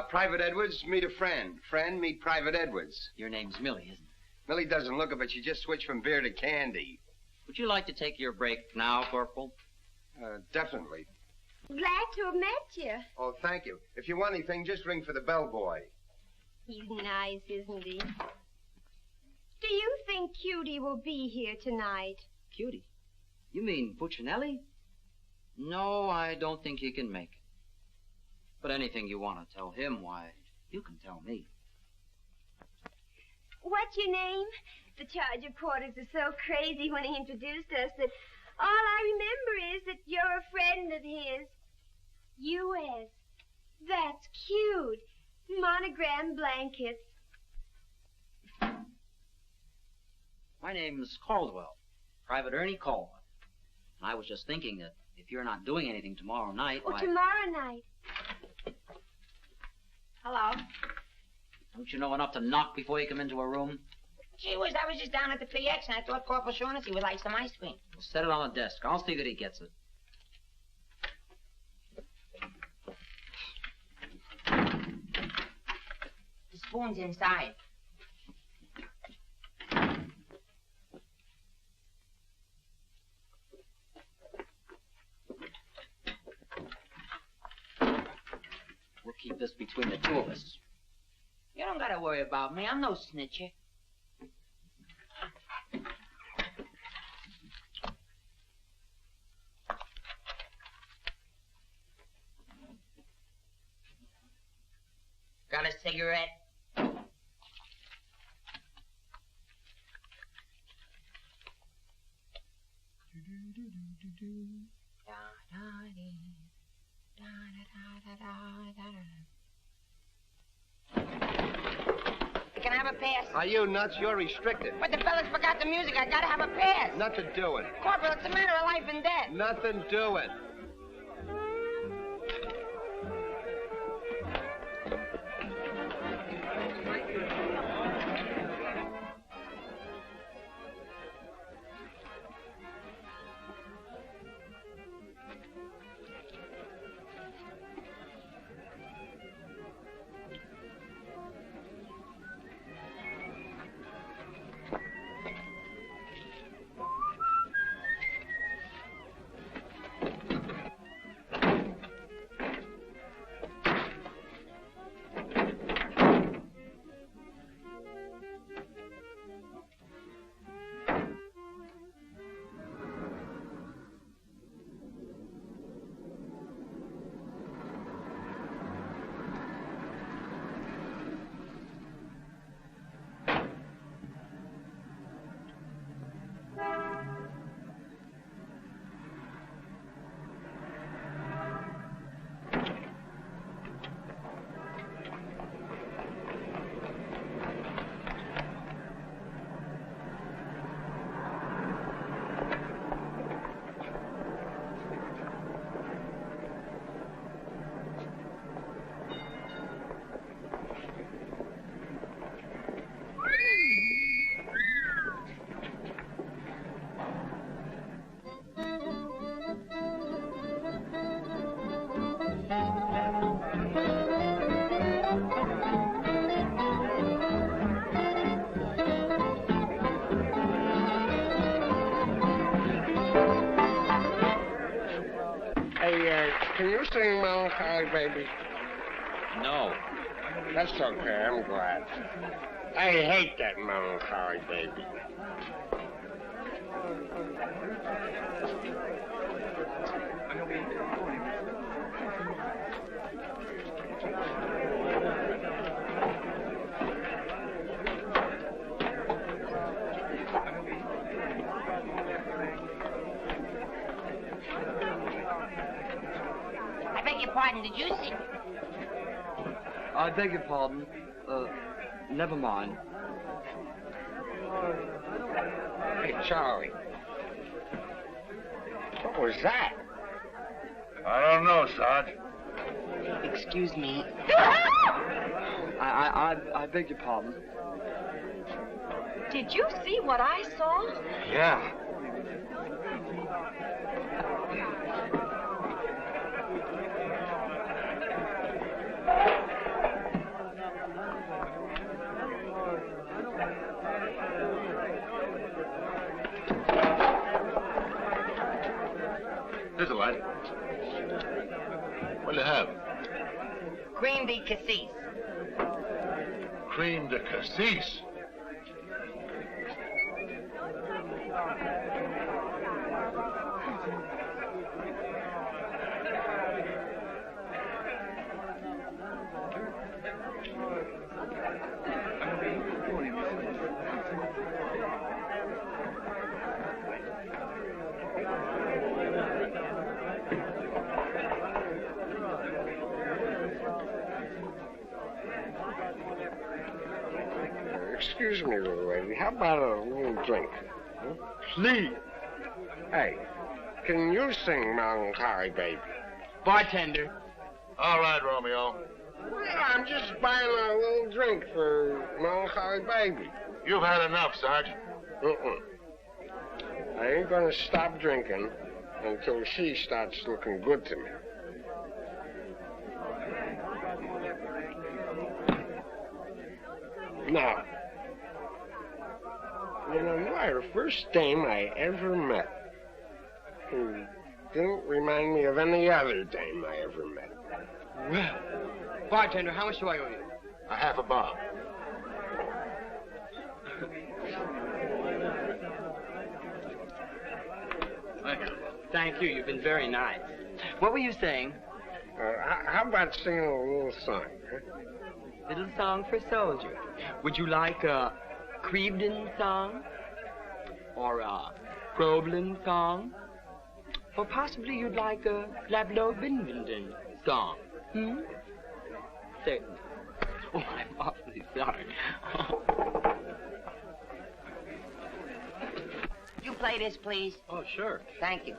Private Edwards, meet a friend. Friend, meet Private Edwards. Your name's Millie, isn't it? Millie doesn't look it, but she just switched from beer to candy. Would you like to take your break now, Corporal? Definitely. Glad to have met you. Oh, thank you. If you want anything, just ring for the bellboy. He's nice, isn't he? Do you think Cutie will be here tonight? Cutie? You mean Puccinelli? No, I don't think he can make it. But anything you want to tell him, why, you can tell me. What's your name? The charge of quarters was so crazy when he introduced us that all I remember is that you're a friend of his. U.S. That's cute. Monogram blankets. My name's Caldwell, Private Ernie Caldwell. And I was just thinking that if you're not doing anything tomorrow night, Oh, why... tomorrow night. Hello. Don't you know enough to knock before you come into a room? Gee whiz, I was just down at the PX and I thought Corporal Shaughnessy would like some ice cream. Well, set it on the desk. I'll see that he gets it. The spoon's inside. We'll keep this between the two of us. You don't gotta worry about me. I'm no snitcher. Got a cigarette? Can I have a pass? Are you nuts? You're restricted. But the fellas forgot the music. I gotta have a pass. Nothing doing. Corporal, it's a matter of life and death. Nothing doing. Can you sing Melancholy Baby? No. That's okay, I'm glad. I hate that Melancholy Baby. I beg your pardon, did you sing? I beg your pardon. Never mind. Hey, Charlie. What was that? I don't know, Sarge. Excuse me. I beg your pardon. Did you see what I saw? Yeah. Here's a light. What'll you have? Cream de cassis. Cream de cassis. Excuse me, little lady. How about a little drink? Please. Hey, can you sing Melancholy Baby? Bartender. All right, Romeo. Well, I'm just buying a little drink for Melancholy Baby. You've had enough, Sergeant. I ain't gonna stop drinking until she starts looking good to me. Now, you know, you are the first dame I ever met who didn't remind me of any other dame I ever met. Well, bartender, how much do I owe you? A half a bob. Thank you. You've been very nice. What were you saying? How about singing a little song? Huh? Little song for soldier. Would you like a Crevedon song? Or a Crobland song? Or possibly you'd like a Lablo-Binvenden song? Certainly. Oh, I'm awfully sorry. You play this, please? Oh, sure. Thank you.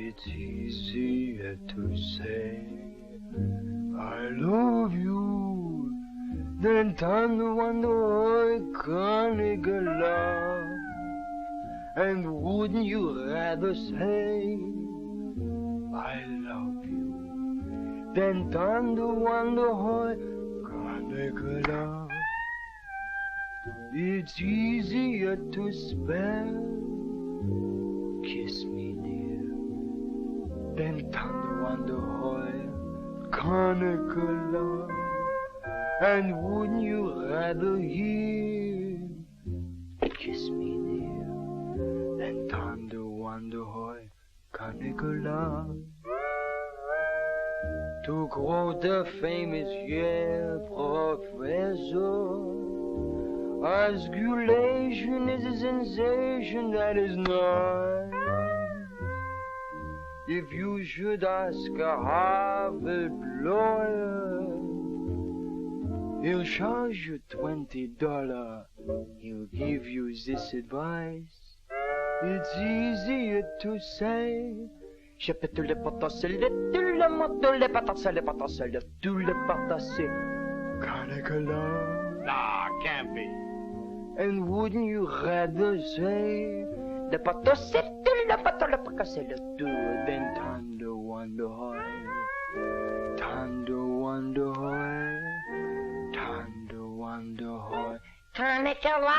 It's easier to say I love you than to wonder I can't get love. And wouldn't you rather say I love you than to wonder how I can't get love? It's easier to spell kiss me dear than to wonder how I can't get love. And wouldn't you rather hear kiss me dear than to wonder how I can't get love? To quote the famous Yale professor, osculation is a sensation that is nice. If you should ask a Harvard lawyer, he'll charge you $20. He'll give you this advice. It's easier to say je peux tout le potasser, tout le moto, le patasser, le patasser, tout le patasser. Can't Nah, can't be. And wouldn't you rather say the patasser, tout le pato, le patasser, le tout, than tender wonder how, tender wonder how, tender wonder how. Canicula.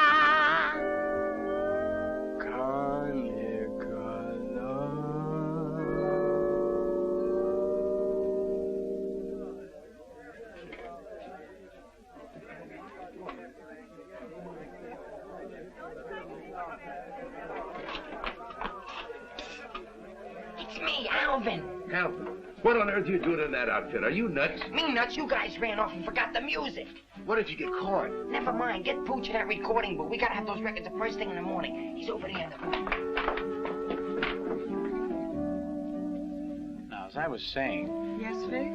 It's me, Alvin. Alvin, what on earth are you doing in that outfit? Are you nuts? Me nuts? You guys ran off and forgot the music. What if you get caught? Never mind. Get Pooch in that recording booth. We gotta have those records the first thing in the morning. He's over there in the room. Now, as I was saying... Yes, Vic?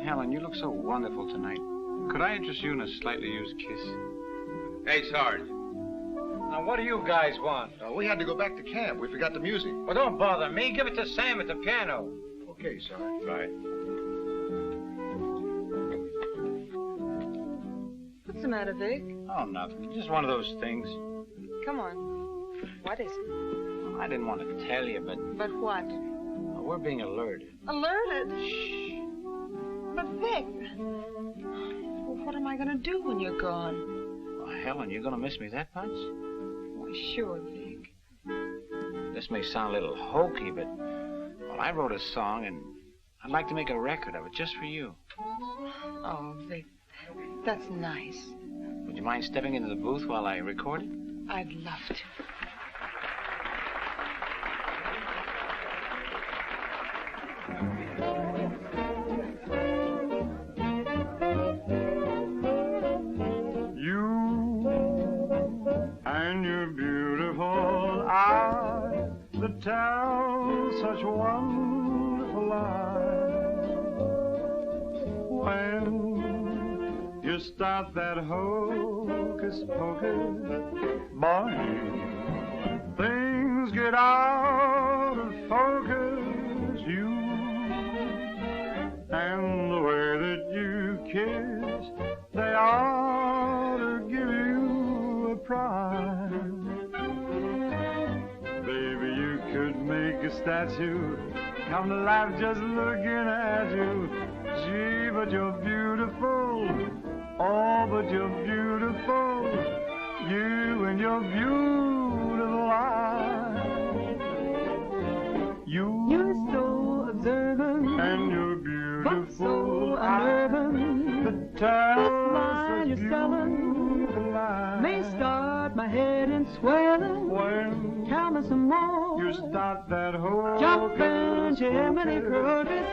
Helen, you look so wonderful tonight. Could I interest you in a slightly used kiss? Hey, Sarge. Now, what do you guys want? We had to go back to camp. We forgot the music. Well, don't bother me. Give it to Sam at the piano. Okay, Sarge. Right. What's the matter, Vic? Oh, nothing. Just one of those things. Come on. What is it? I didn't want to tell you, but... But what? We're being alerted. Alerted? Shh. But, Vic, well, what am I going to do when you're gone? Well, Helen, you're going to miss me that much? Why, sure, Vic. This may sound a little hokey, but, well, I wrote a song, and I'd like to make a record of it just for you. Oh, Vic, that's nice. Would you mind stepping into the booth while I record it? I'd love to. Tell such wonderful lies. When you start that hocus pocus, boy, things get out of focus. You and the way that you kiss, they ought to give you a prize. Make a statue come to life just looking at you. Gee, but you're beautiful. Oh, but you're beautiful. You and your beautiful eyes. You're so observant, and you're beautiful, but so unnerving. The tell smile you're selling may start my head in swelling. When tell me some more. You start that whole jumping chimney crocus,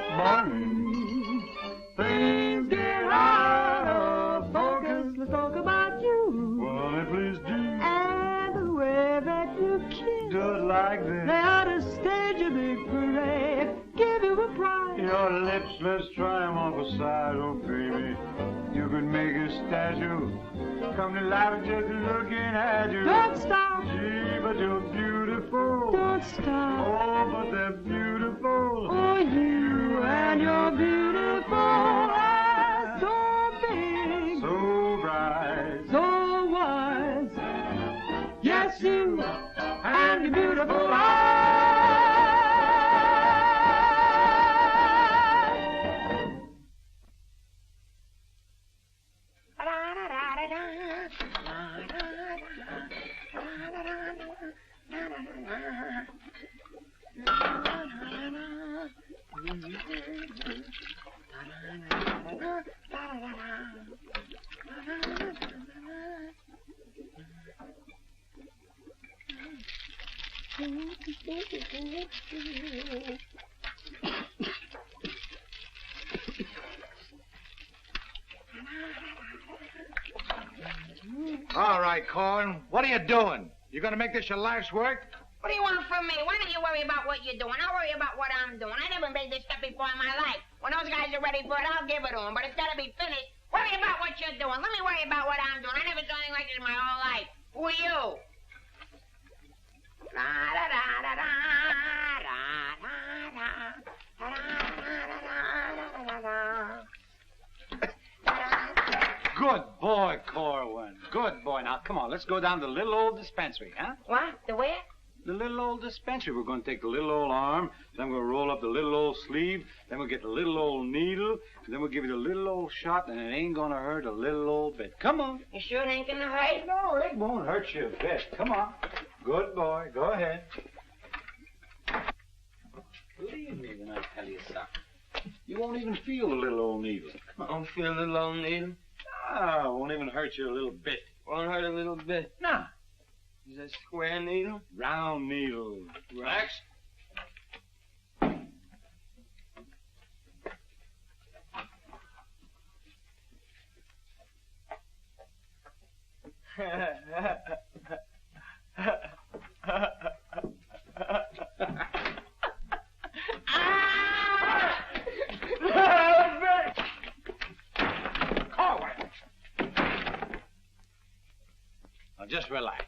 things get out of focus. Let's talk about you. Well, honey, please do. And the way that you kiss. Do it like this. They ought to stage a big parade, give you a prize. Your lips, let's try them on the side, oh baby. You could make a statue come to life just looking at you. Don't stop. Gee, but you're beautiful. Don't stop. Oh, but they're beautiful. Oh, you and your beautiful eyes, so big, so bright, so wise. Yes, you and your beautiful eyes. All right, Korwin, what are you doing? You gonna make this your life's work? What do you want from me? Why don't you worry about what you're doing? I'll worry about what I'm doing. I never made this stuff before in my life. When those guys are ready for it, I'll give it to them. But it's got to be finished. Worry about what you're doing. Let me worry about what I'm doing. I never saw anything like this in my whole life. Who are you? Good boy, Korwin. Good boy. Now, come on, let's go down to the little old dispensary, huh? What? The where? The little old dispensary. We're going to take the little old arm, then we'll roll up the little old sleeve, then we'll get the little old needle, and then we'll give you the little old shot, and it ain't going to hurt a little old bit. Come on. You sure it ain't going to hurt? No, it won't hurt you a bit. Come on. Good boy. Go ahead. Believe me when I tell you something. You won't even feel the little old needle. I don't feel a little old needle. Ah, won't even hurt you a little bit. Won't hurt a little bit. No. Is that square needle? Round needle. Relax. Now just relax.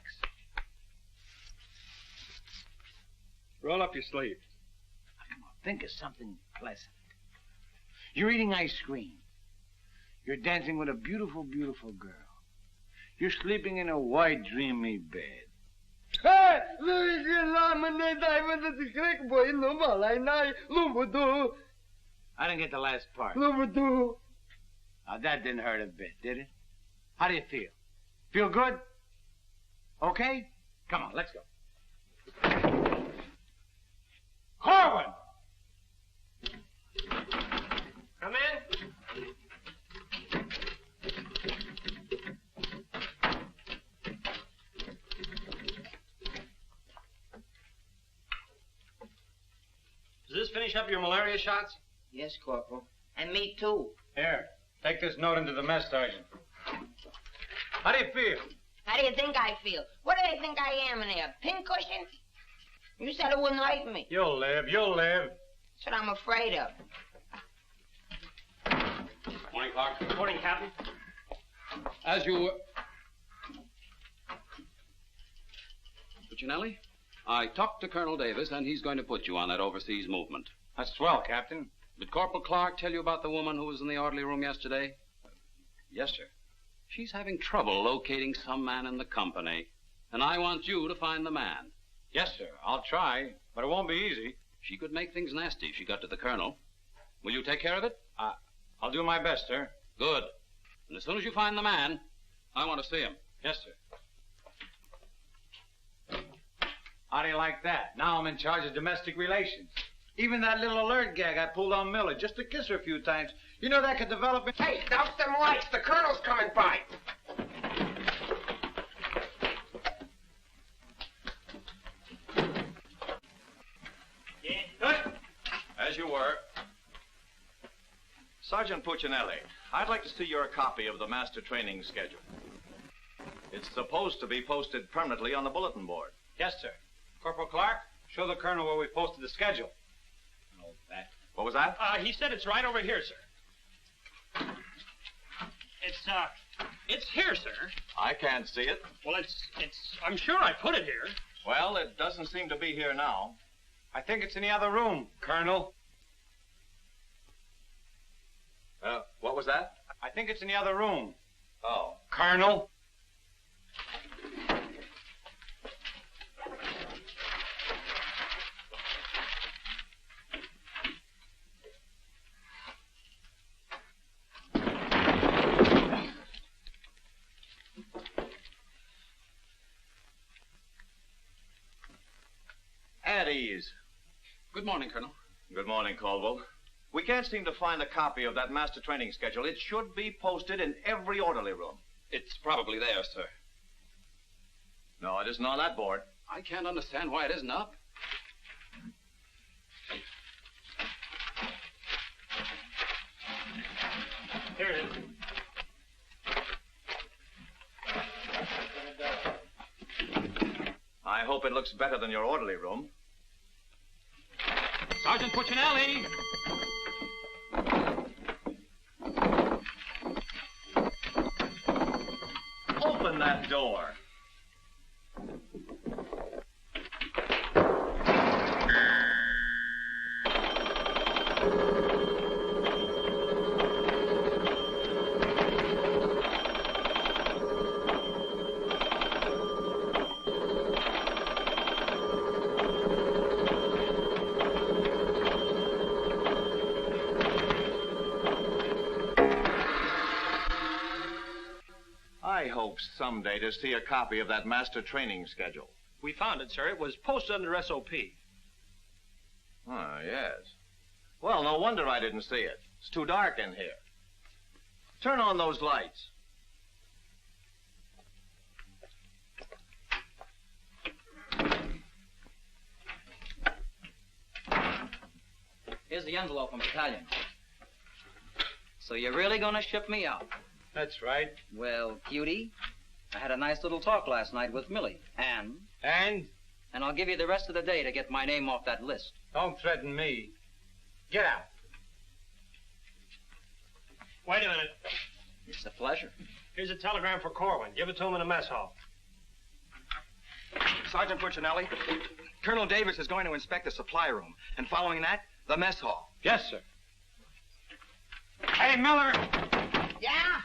Roll up your sleeve. Now, come on, think of something pleasant. You're eating ice cream. You're dancing with a beautiful, beautiful girl. You're sleeping in a white, dreamy bed. I didn't get the last part. Now, that didn't hurt a bit, did it? How do you feel? Feel good? Okay? Come on, let's go. Korwin! Come in. Does this finish up your malaria shots? Yes, Corporal. And me, too. Here, take this note into the mess, Sergeant. How do you feel? How do you think I feel? What do they think I am in there, a pincushion? You said it wouldn't hurt me. You'll live, you'll live. That's what I'm afraid of. Morning, Clark. Morning, Captain. As you... Puccinelli, I talked to Colonel Davis, and he's going to put you on that overseas movement. That's swell, Captain. Did Corporal Clark tell you about the woman who was in the orderly room yesterday? Yes, sir. She's having trouble locating some man in the company, and I want you to find the man. Yes, sir. I'll try, but it won't be easy. She could make things nasty if she got to the colonel. Will you take care of it? I'll do my best, sir. Good. And as soon as you find the man, I want to see him. Yes, sir. How do you like that? Now I'm in charge of domestic relations. Even that little alert gag I pulled on Miller just to kiss her a few times. You know that could develop in... Hey, douse them lights. The colonel's coming by. As you were. Sergeant Puccinelli, I'd like to see your copy of the master training schedule. It's supposed to be posted permanently on the bulletin board. Yes, sir. Corporal Clark, show the colonel where we posted the schedule. Oh, that. What was that? He said it's right over here, sir. It's here, sir. I can't see it. Well, I'm sure I put it here. Well, it doesn't seem to be here now. I think it's in the other room, Colonel. What was that? I think it's in the other room. Oh. Colonel. At ease. Good morning, Colonel. Good morning, Caldwell. We can't seem to find a copy of that master training schedule. It should be posted in every orderly room. It's probably there, sir. No, it isn't on that board. I can't understand why it isn't up. Here it is. I hope it looks better than your orderly room. Sergeant Puccinelli! Open that door. I hope someday to see a copy of that master training schedule. We found it, sir. It was posted under SOP. Oh, yes. Well, no wonder I didn't see it. It's too dark in here. Turn on those lights. Here's the envelope from battalion. So you're really gonna ship me out? That's right. Well, cutie, I had a nice little talk last night with Millie. And? And I'll give you the rest of the day to get my name off that list. Don't threaten me. Get out. Wait a minute. It's a pleasure. Here's a telegram for Korwin. Give it to him in the mess hall. Sergeant Puccinelli, Colonel Davis is going to inspect the supply room, and following that, the mess hall. Yes, sir. Hey, Miller! Yeah?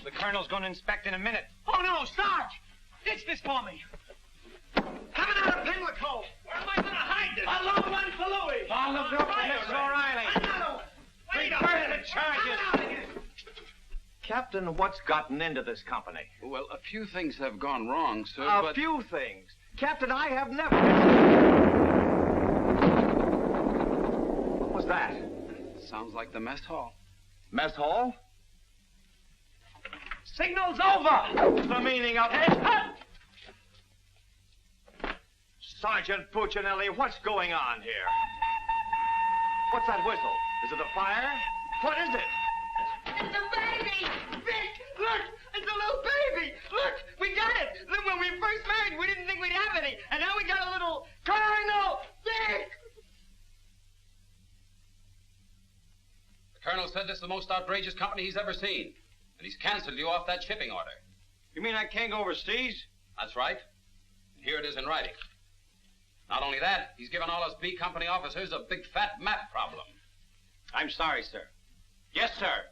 The colonel's going to inspect in a minute. Oh, no, Sarge! Ditch this for me. Coming out of Pimlico. Where am I going to hide this? A long one for Louis. All of them, Miss O'Reilly. Another one. Wait Reverse the charges. Captain, what's gotten into this company? Well, a few things have gone wrong, sir, A but... few things. Captain, I have never... What was that? Sounds like the mess hall. Mess hall? Signal's over! The meaning of it. Sergeant Puccinelli, what's going on here? What's that whistle? Is it a fire? What is it? It's a baby! Vic, look! It's a little baby! Look! We got it! Look, when we first married, we didn't think we'd have any. And now we got a little Colonel! Vic! The Colonel said this is the most outrageous company he's ever seen. And he's canceled you off that shipping order. You mean I can't go overseas? That's right. And here it is in writing. Not only that, he's given all us B Company officers a big fat map problem. I'm sorry, sir. Yes, sir.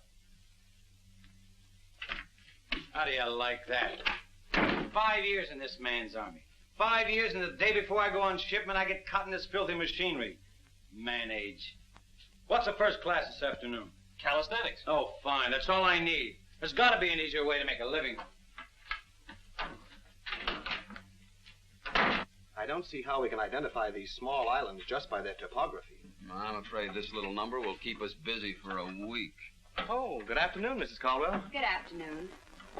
How do you like that? 5 years in this man's army. 5 years, and the day before I go on shipment, I get caught in this filthy machinery. Man age. What's the first class this afternoon? Calisthenics. Oh, fine. That's all I need. There's got to be an easier way to make a living. I don't see how we can identify these small islands just by their topography. I'm afraid this little number will keep us busy for a week. Oh, good afternoon, Mrs. Caldwell. Good afternoon.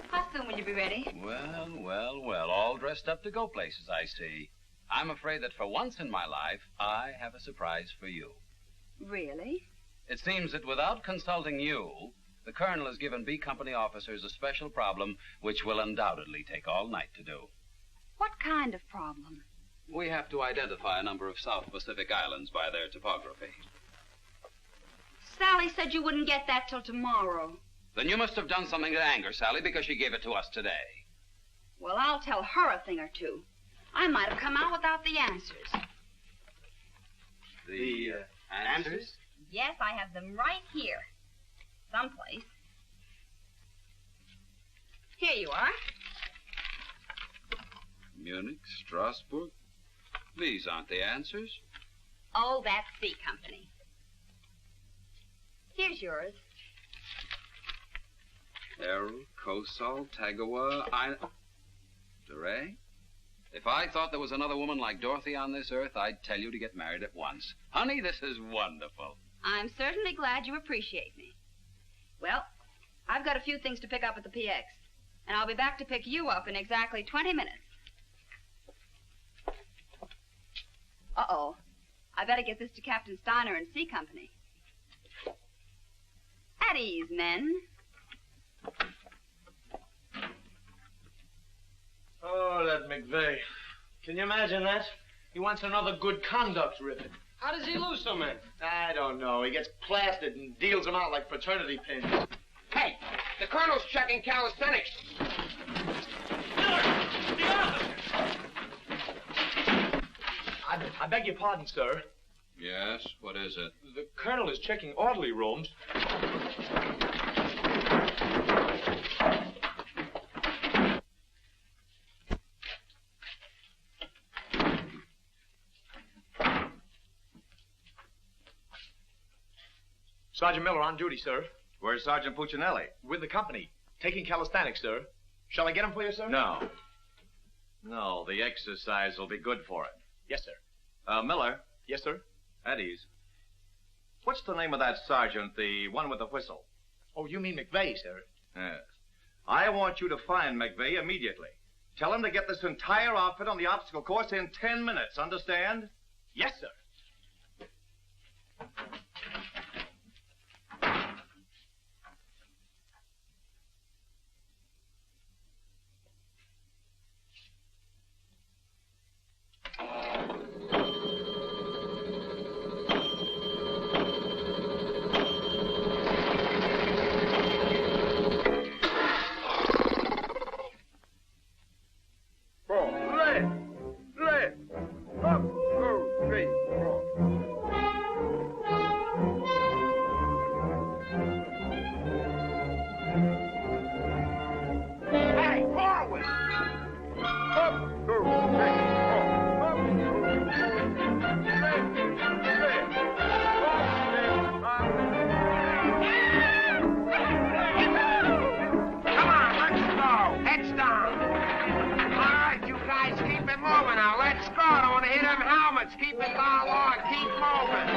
How soon will you be ready? Well, all dressed up to go places, I see. I'm afraid that for once in my life, I have a surprise for you. Really? It seems that without consulting you, the Colonel has given B Company officers a special problem which will undoubtedly take all night to do. What kind of problem? We have to identify a number of South Pacific islands by their topography. Sally said you wouldn't get that till tomorrow. Then you must have done something to anger Sally because she gave it to us today. Well, I'll tell her a thing or two. I might have come out without the answers. The answers? Yes, I have them right here. Someplace. Here you are. Munich, Strasbourg. These aren't the answers. Oh, that's C Company. Here's yours. Errol, Kosal, Tagawa, DeRay? If I thought there was another woman like Dorothy on this earth, I'd tell you to get married at once. Honey, this is wonderful. I'm certainly glad you appreciate me. Well, I've got a few things to pick up at the PX, and I'll be back to pick you up in exactly 20 minutes. Uh-oh. I better get this to Captain Steiner and C Company. At ease, men. Oh, that McVey. Can you imagine that? He wants another good conduct ribbon. How does he lose so many? I don't know. He gets plastered and deals them out like fraternity pins. Hey, the Colonel's checking calisthenics. I beg your pardon, sir. Yes, what is it? The Colonel is checking orderly rooms. Sergeant Miller on duty, sir. Where's Sergeant Puccinelli? With the company. Taking calisthenics, sir. Shall I get him for you, sir? No. No, the exercise will be good for it. Yes, sir. Miller. Yes, sir. At ease. What's the name of that sergeant, the one with the whistle? Oh, you mean McVey, sir? Yes. I want you to find McVey immediately. Tell him to get this entire outfit on the obstacle course in 10 minutes, understand? Yes, sir. let's keep it all on. Keep moving.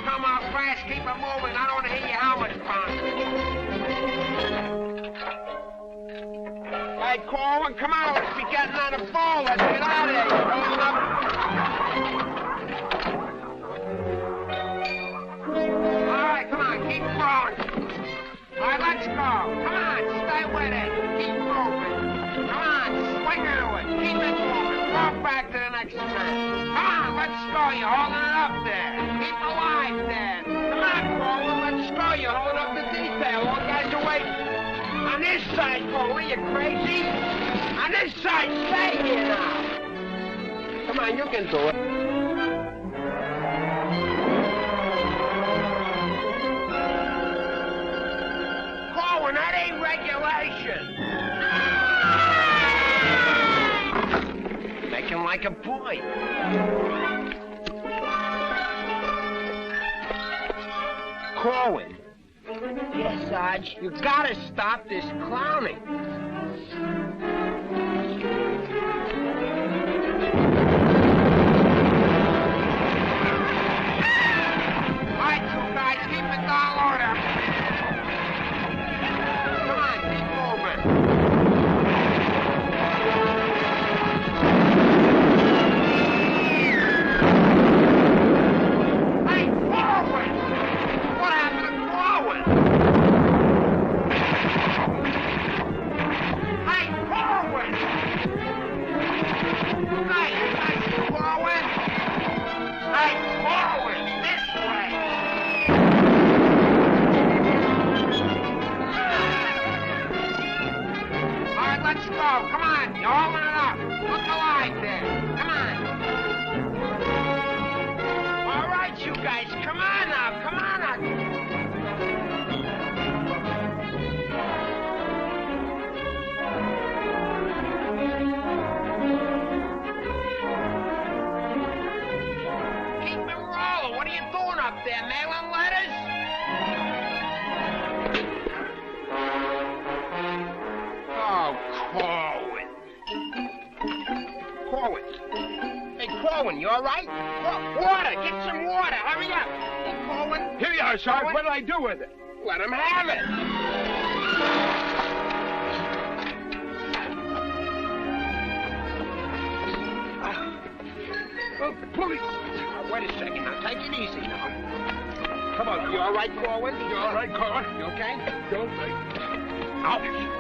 Come on fast, keep it moving. I don't want to hear your helmet pound. Hey, Korwin, come on, let's be getting on the phone. Let's get out of here. You're rolling up. All right, come on, keep going. All right, let's go. Come on, stay with it. Keep moving. Come on, swing into it. Keep it moving. Walk back to the next turn. Come on, let's go. You're holding it up there. Keep alive there. Come on, Korwin, let's go. You're holding up the detail. All guys are waiting. On this side, Korwin, you crazy? On this side, stay here now. Come on, you can do it. Korwin, that ain't regulation. Making like a boy. Korwin. Yes, Sarge, you gotta stop this clowning. All right, you guys, keep it all order. Come on, keep moving. Hey, Korwin! What happened to Korwin? Hey, Korwin! Hey, Korwin! Hey, Korwin, this way! All right, let's go. Come on, you're holding it up. Look alive there. Come on. All right, you guys, come on now. Come on now. Keep it rolling. What are you doing up there, mailing letters? Oh, Korwin. Korwin. Hey, Korwin, you all right? Water. Get some water. Hurry up. Hey, Korwin. Here you are, Sarge. Korwin? What did I do with it? Let him have it. Oh, police. Wait a second. Now, take it easy now. Come on. You all right, Korwin? You all right, Korwin? You okay? You okay? Ouch.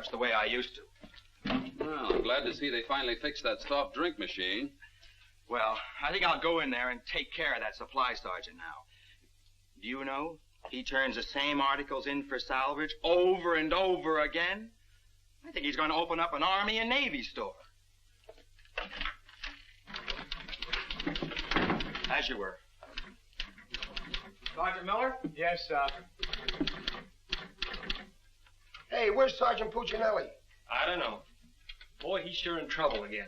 much the way I used to. Well, I'm glad to see they finally fixed that soft drink machine. Well, I think I'll go in there and take care of that supply sergeant now. Do you know, he turns the same articles in for salvage over and over again. I think he's going to open up an Army and Navy store. As you were. Sergeant Miller? Yes, sir. Hey, where's Sergeant Puccinelli? I don't know. Boy, he's sure in trouble again.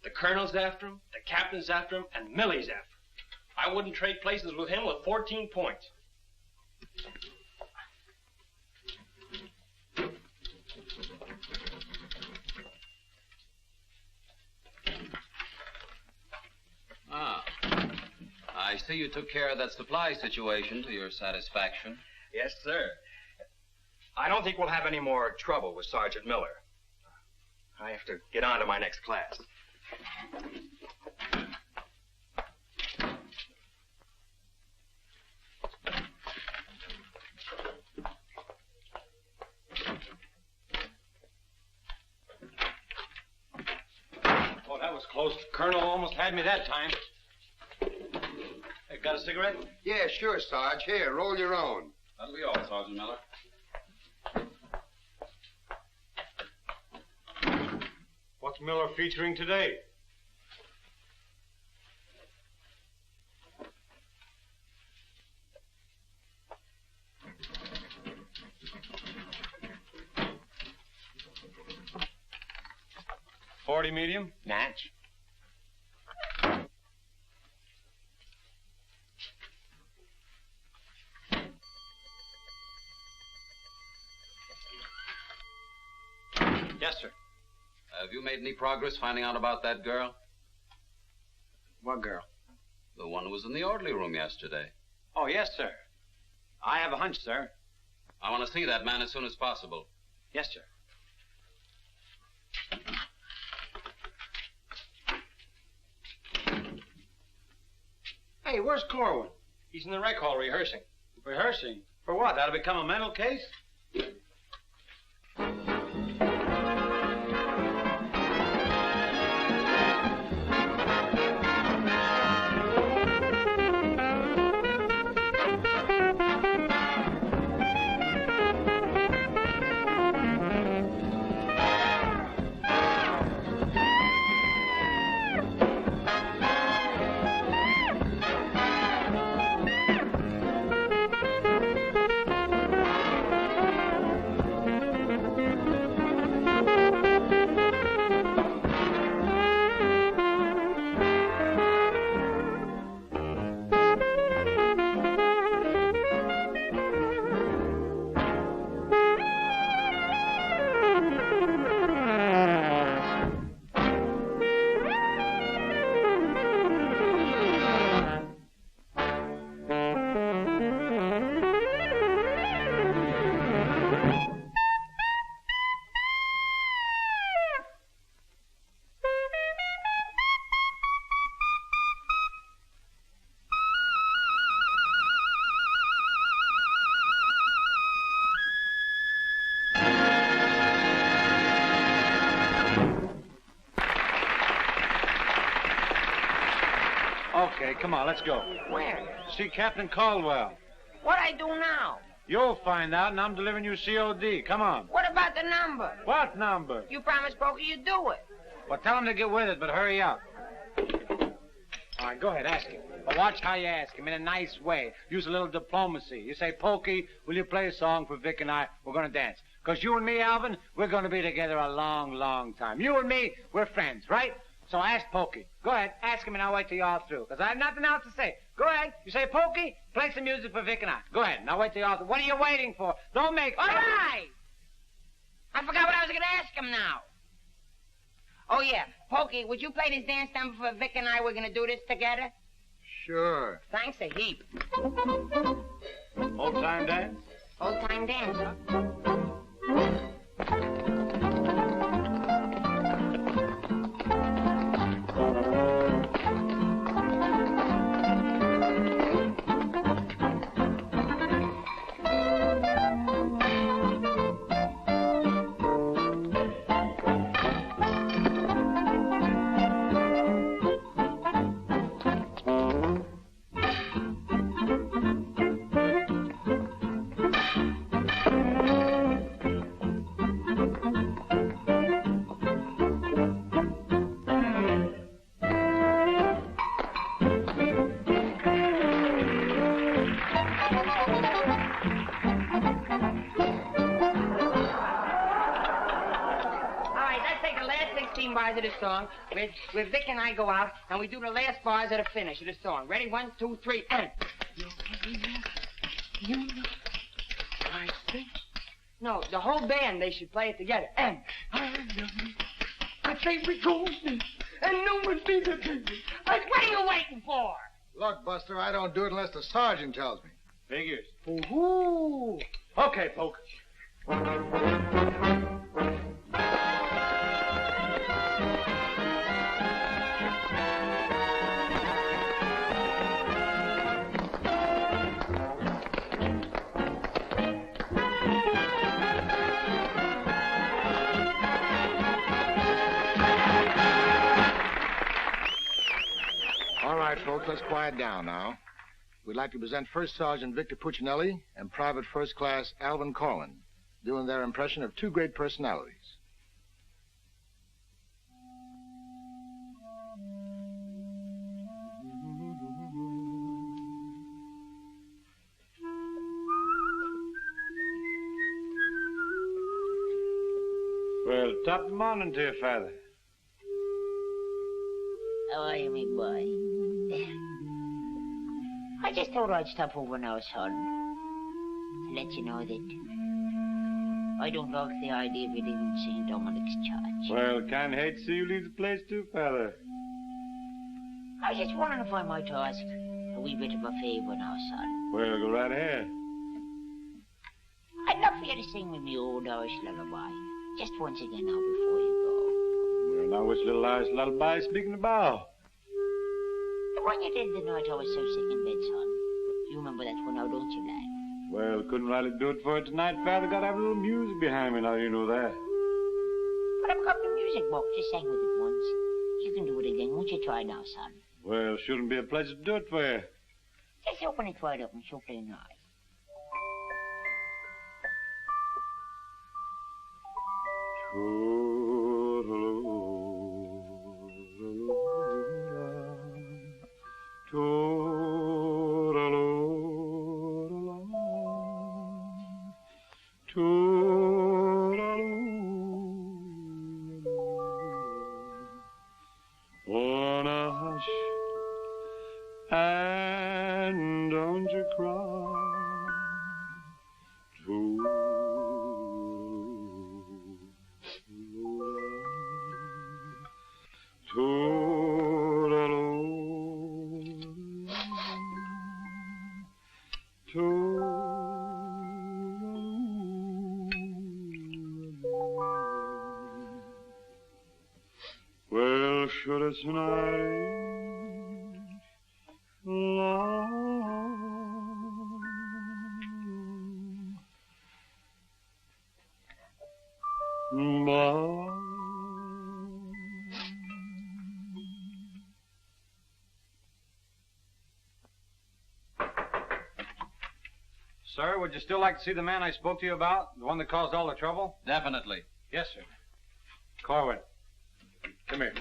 The colonel's after him, the captain's after him, and Millie's after him. I wouldn't trade places with him with 14 points. Ah. I see you took care of that supply situation to your satisfaction. Yes, sir. I don't think we'll have any more trouble with Sergeant Miller. I have to get on to my next class. Oh, that was close. Colonel almost had me that time. Hey, got a cigarette? Yeah, sure, Sarge. Here, roll your own. That'll be all, Sergeant Miller. What's Miller featuring today? .40 medium? Natch. Yes, sir. Have you made any progress finding out about that girl? What girl? The one who was in the orderly room yesterday. Oh, yes, sir. I have a hunch, sir. I want to see that man as soon as possible. Yes, sir. Hey, where's Korwin? He's in the rec hall rehearsing. Rehearsing? For what? That'll become a mental case? Okay, come on, let's go. Where? See Captain Caldwell. What I do now? You'll find out, and I'm delivering you COD. Come on. What about the number? What number? You promised Pokey you'd do it. Well, tell him to get with it, but hurry up. All right, go ahead, ask him. But watch how you ask him, in a nice way. Use a little diplomacy. You say, Pokey, will you play a song for Vic and I? We're going to dance. Because you and me, Alvin, we're going to be together a long, long time. You and me, we're friends, right? So ask Pokey. Go ahead, ask him, and I'll wait till you're all through. Because I have nothing else to say. Go ahead. You say, Pokey, play some music for Vic and I. Go ahead, and I'll wait till you're all through. What are you waiting for? Don't make... All right. I forgot what I was going to ask him now. Oh, yeah. Pokey, would you play this dance number for Vic and I? We're going to do this together? Sure. Thanks a heap. Old-time dance? Old-time dance, huh? bars of the song, where Vic and I go out, and we do the last bars of the finish of the song. Ready? 1, 2, 3, and... I think... No, the whole band, they should play it together. And... I think we go and no one be the baby. What are you waiting for? Look, Buster, I don't do it unless the sergeant tells me. Figures. Ooh. Okay, Poke. All right, folks, let's quiet down now. We'd like to present First Sergeant Vic Puccinelli and Private First Class Alvin Korwin, doing their impression of two great personalities. Well, top of the morning to you, Father. How are you, me boy? I just thought I'd stop over now, son, to let you know that I don't like the idea of you leaving St. Dominic's Church. Well, can't hate to see you leave the place too, Father. I was just wondering if I might ask a wee bit of a favor now, son. Well, go right ahead. I'd love for you to sing with me old Irish lullaby, just once again now before you Well, now which little Irish lullaby speaking about? go. The one you did the night I was so sick in bed, son. You remember that one now, don't you, lad? Well, couldn't rightly do it for you tonight, Father. Got to have a little music behind me now, you know that. But I've got the music book. Just sang with it once. You can do it again. Won't you try now, son? Well, shouldn't be a pleasure to do it for you. Just open it wide up and she'll play nice. Wanna hush and don't you cry. Well, should it's night long, Sir, would you still like to see the man I spoke to you about? The one that caused all the trouble? Definitely. Yes, sir. Korwin, come here.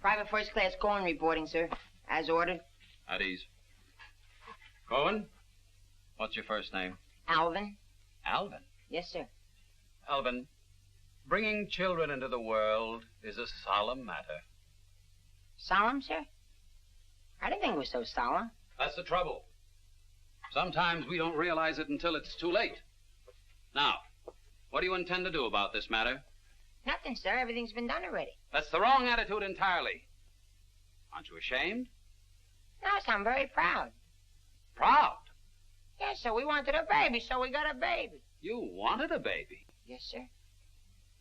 Private First Class Korwin reporting, sir. As ordered. At ease. Korwin, what's your first name? Alvin. Alvin. Yes, sir. Alvin, bringing children into the world is a solemn matter. Solemn, sir? I didn't think it was so solemn. That's the trouble. Sometimes we don't realize it until it's too late. Now, what do you intend to do about this matter? Nothing, sir. Everything's been done already. That's the wrong attitude entirely. Aren't you ashamed? No, sir, I'm very proud. Proud? Yes, sir. We wanted a baby, so we got a baby. You wanted a baby. Yes, sir.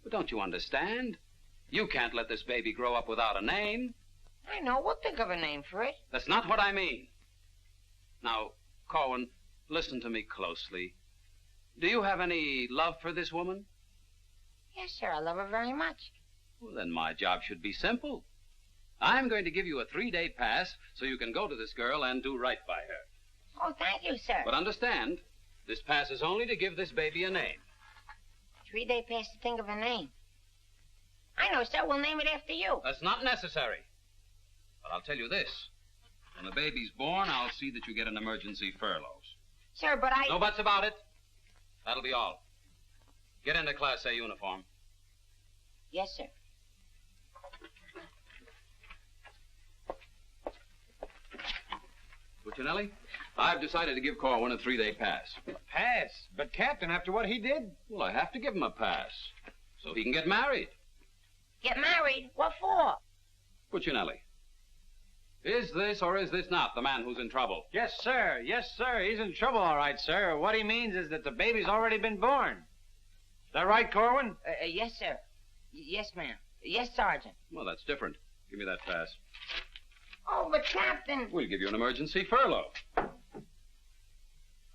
But don't you understand? You can't let this baby grow up without a name. I know. We'll think of a name for it. That's not what I mean. Now, Korwin, listen to me closely. Do you have any love for this woman? Yes, sir. I love her very much. Well, then my job should be simple. I'm going to give you a 3-day pass so you can go to this girl and do right by her. Oh, thank you, sir. But understand, this pass is only to give this baby a name. 3-day pass to think of a name. I know, sir. We'll name it after you. That's not necessary. But I'll tell you this. When the baby's born, I'll see that you get an emergency furlough. Sir, but I... No buts about it. That'll be all. Get into Class A uniform. Yes, sir. Puccinelli, I've decided to give Korwin a 3-day pass. Pass? But, Captain, after what he did? Well, I have to give him a pass so he can get married. Get married? What for? Puccinelli, is this or is this not the man who's in trouble? Yes, sir. Yes, sir. He's in trouble, all right, sir. What he means is that the baby's already been born. Is that right, Korwin? Yes, sir. Yes, ma'am. Yes, Sergeant. Well, that's different. Give me that pass. Oh, but Captain... We'll give you an emergency furlough.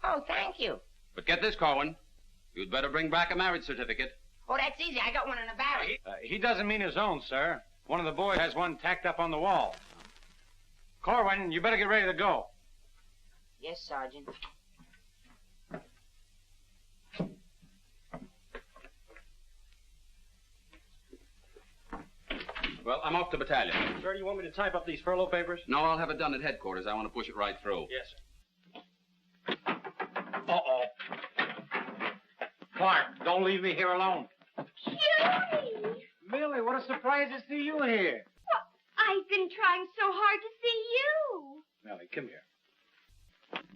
Oh, thank you. But get this, Korwin. You'd better bring back a marriage certificate. Oh, that's easy. I got one in the barracks. He doesn't mean his own, sir. One of the boys has one tacked up on the wall. Korwin, you better get ready to go. Yes, Sergeant. Well, I'm off to battalion. Sir, do you want me to type up these furlough papers? No, I'll have it done at headquarters. I want to push it right through. Yes, sir. Uh-oh. Clark, don't leave me here alone. Cutie! Millie, what a surprise to see you here. Well, I've been trying so hard to see you. Millie, come here.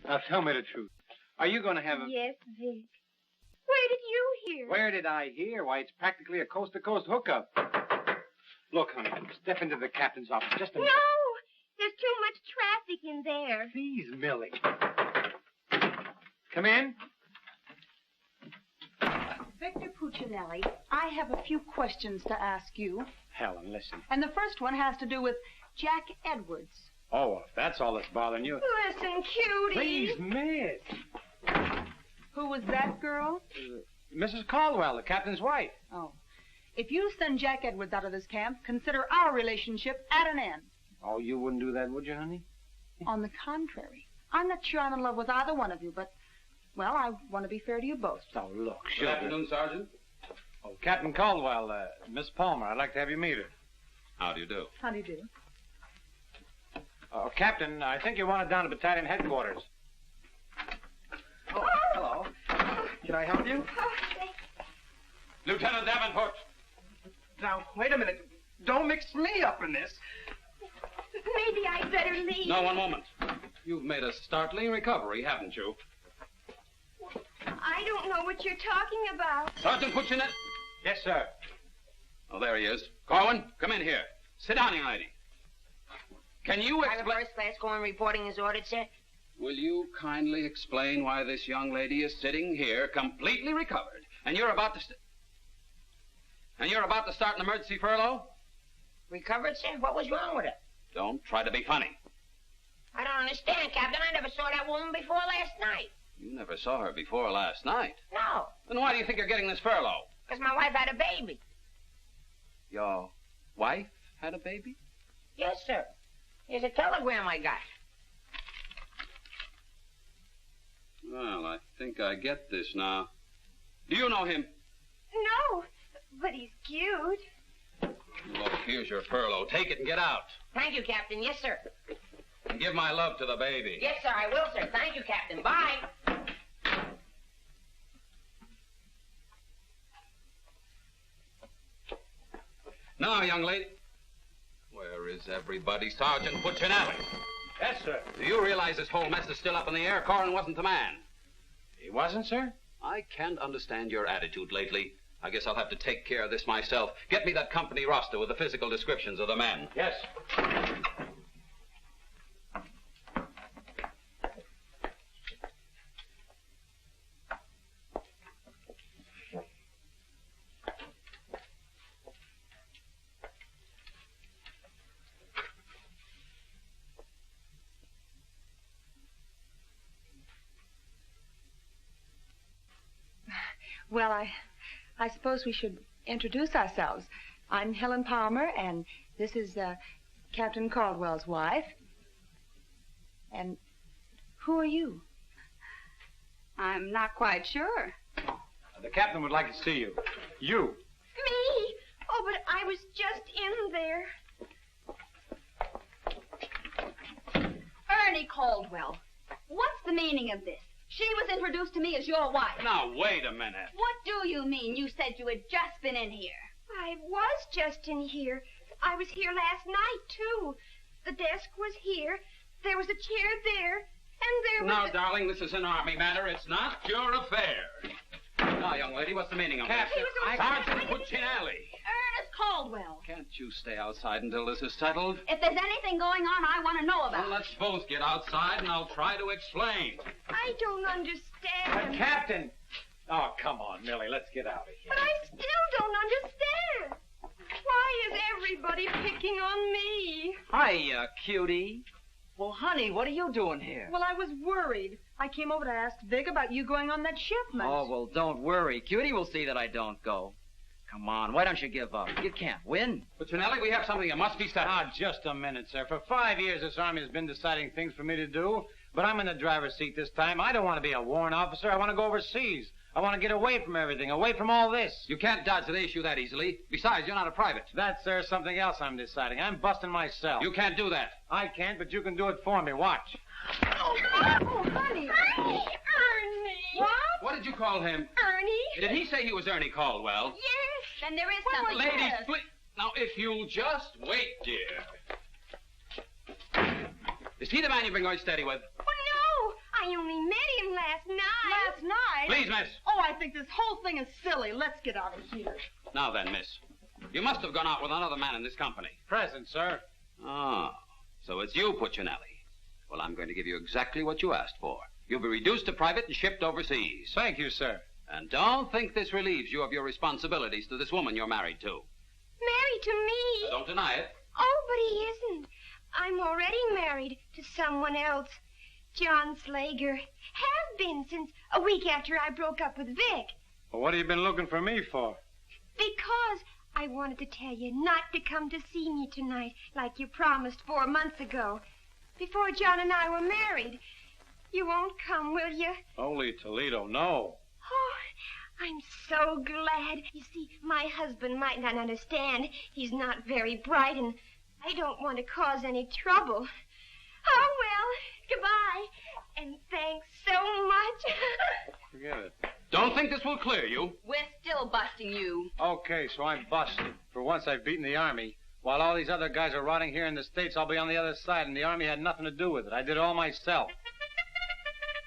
Now, tell me the truth. Are you going to have a... Yes, Vic. Where did you hear? Where did I hear? Why, it's practically a coast-to-coast hookup. Look, honey, step into the captain's office just a minute. No! There's too much traffic in there. Please, Millie. Come in. Victor Puccinelli, I have a few questions to ask you. Helen, listen. And the first one has to do with Jack Edwards. Oh, well, if that's all that's bothering you. Listen, cutie. Please, miss. Who was that girl? Mrs. Caldwell, the captain's wife. Oh. If you send Jack Edwards out of this camp, consider our relationship at an end. Oh, you wouldn't do that, would you, honey? On the contrary. I'm not sure I'm in love with either one of you, but, well, I want to be fair to you both. Oh, look, Good afternoon, Sergeant. Oh, Captain Caldwell, Miss Palmer, I'd like to have you meet her. How do you do? How do you do? Captain, I think you want it down to battalion headquarters. Oh, hello. Can I help you? Lieutenant Davenport. Now, wait a minute. Don't mix me up in this. Maybe I'd better leave. No, one moment. You've made a startling recovery, haven't you? I don't know what you're talking about. Sergeant Puccinelli. Yes, sir. Oh, there he is. Korwin, come in here. Sit down, young lady. Can you Private explain... First Class Korwin reporting is ordered, sir. Will you kindly explain why this young lady is sitting here completely recovered, and you're about to... start an emergency furlough? Recovered, sir? What was wrong with her? Don't try to be funny. I don't understand, Captain. I never saw that woman before last night. You never saw her before last night. No, Then why do you think you're getting this furlough? because my wife had a baby. Your wife had a baby? Yes, sir. Here's a telegram I got. Well, I think I get this now. Do you know him? No, but he's cute. Look, here's your furlough. Take it and get out. Thank you, Captain. Yes, sir. And give my love to the baby. Yes, sir, I will, sir. Thank you, Captain. Bye. Now, young lady. Where is everybody? Sergeant Puccinelli. Yes, sir. Do you realize this whole mess is still up in the air? Korwin wasn't the man. He wasn't, sir? I can't understand your attitude lately. I guess I'll have to take care of this myself. Get me that company roster with the physical descriptions of the men. Yes. Well, I suppose we should introduce ourselves. I'm Helen Palmer, and this is Captain Caldwell's wife. And who are you? I'm not quite sure. The captain would like to see you. You. Me? Oh, but I was just in there. Ernie Caldwell, what's the meaning of this? She was introduced to me as your wife. Now, wait a minute. What do you mean? You said you had just been in here. I was just in here. I was here last night, too. The desk was here. There was a chair there. And there was... Now, darling, this is an Army matter. It's not your affair. Now, young lady, what's the meaning of Captain, this? Sergeant Puccinelli. Ernest Caldwell. Can't you stay outside until this is settled? If there's anything going on, I want to know about Well, let's both get outside, and I'll try to explain. I don't understand. Captain! Oh, come on, Millie, let's get out of here. But I still don't understand. Why is everybody picking on me? Hiya, cutie. Well, honey, what are you doing here? Well, I was worried. I came over to ask Vic about you going on that shipment. Oh, well, don't worry. Cutie will see that I don't go. Come on, why don't you give up? You can't win. Puccinelli, we have something that must be settled. Ah, just a minute, sir. For 5 years, this Army has been deciding things for me to do, but I'm in the driver's seat this time. I don't want to be a warrant officer. I want to go overseas. I want to get away from everything, away from all this. You can't dodge the issue that easily. Besides, you're not a private. That's, sir, something else I'm deciding. I'm busting myself. You can't do that. I can't, but you can do it for me. Watch. Oh, honey. Ernie. What? What did you call him? Ernie. Did he say he was Ernie Caldwell? Yes. Then there is something. Ladies, please. Now, if you'll just wait, dear. Is he the man you've been going steady with? Oh, no. I only met him last night. Last night? Please, miss. Oh, I think this whole thing is silly. Let's get out of here. Now then, miss. You must have gone out with another man in this company. Present, sir. Oh, so it's you, Puccinelli. Well, I'm going to give you exactly what you asked for. You'll be reduced to private and shipped overseas. Thank you, sir. And don't think this relieves you of your responsibilities to this woman you're married to. Married to me? Now, don't deny it. Oh, but he isn't. I'm already married to someone else. John Slager. Have been since a week after I broke up with Vic. Well, what have you been looking for me for? Because I wanted to tell you not to come to see me tonight like you promised 4 months ago. Before John and I were married. You won't come, will you? Holy Toledo, no. Oh, I'm so glad. You see, my husband might not understand. He's not very bright, and I don't want to cause any trouble. Oh, well, goodbye. And thanks so much. Forget it. Don't think this will clear you. We're still busting you. Okay, so I'm busted. For once, I've beaten the Army. While all these other guys are rotting here in the States, I'll be on the other side, and the Army had nothing to do with it. I did it all myself.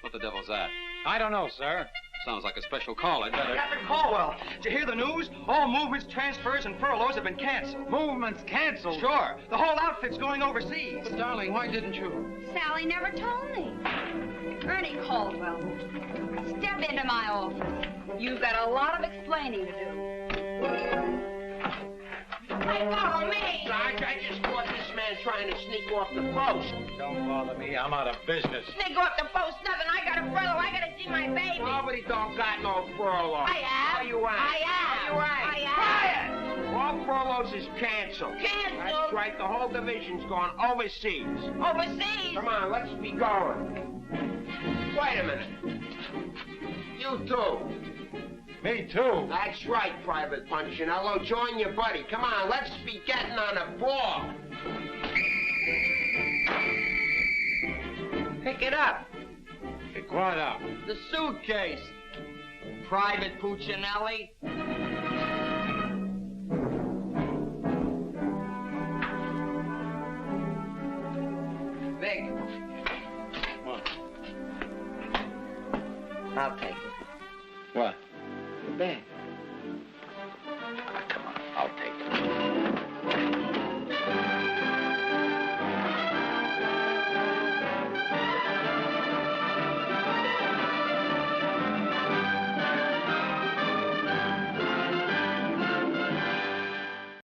What the devil's that? I don't know, sir. Sounds like a special call. I'd better... Captain Caldwell, did you hear the news? All movements, transfers, and furloughs have been canceled. Movements canceled? Sure. The whole outfit's going overseas. But, darling, why didn't you? Sally never told me. Ernie Caldwell, step into my office. You've got a lot of explaining to do. Hey, follow me! Sarge, I just caught this man trying to sneak off the post. Don't bother me. I'm out of business. Sneak off the post, nothing. I got a furlough. I got to see my baby. Nobody don't got no furlough. I have. No, you ain't. I have. No, you ain't. I have. Quiet! All furloughs is canceled. Canceled? That's right. The whole division's gone overseas. Overseas? Come on, let's be going. Wait a minute. You too. Me too. That's right, Private Punchinello. Join your buddy. Come on, let's be getting on a ball. Pick it up. Pick what up? The suitcase. Private Puccinelli. Vic. What? I'll take it. What? The bag.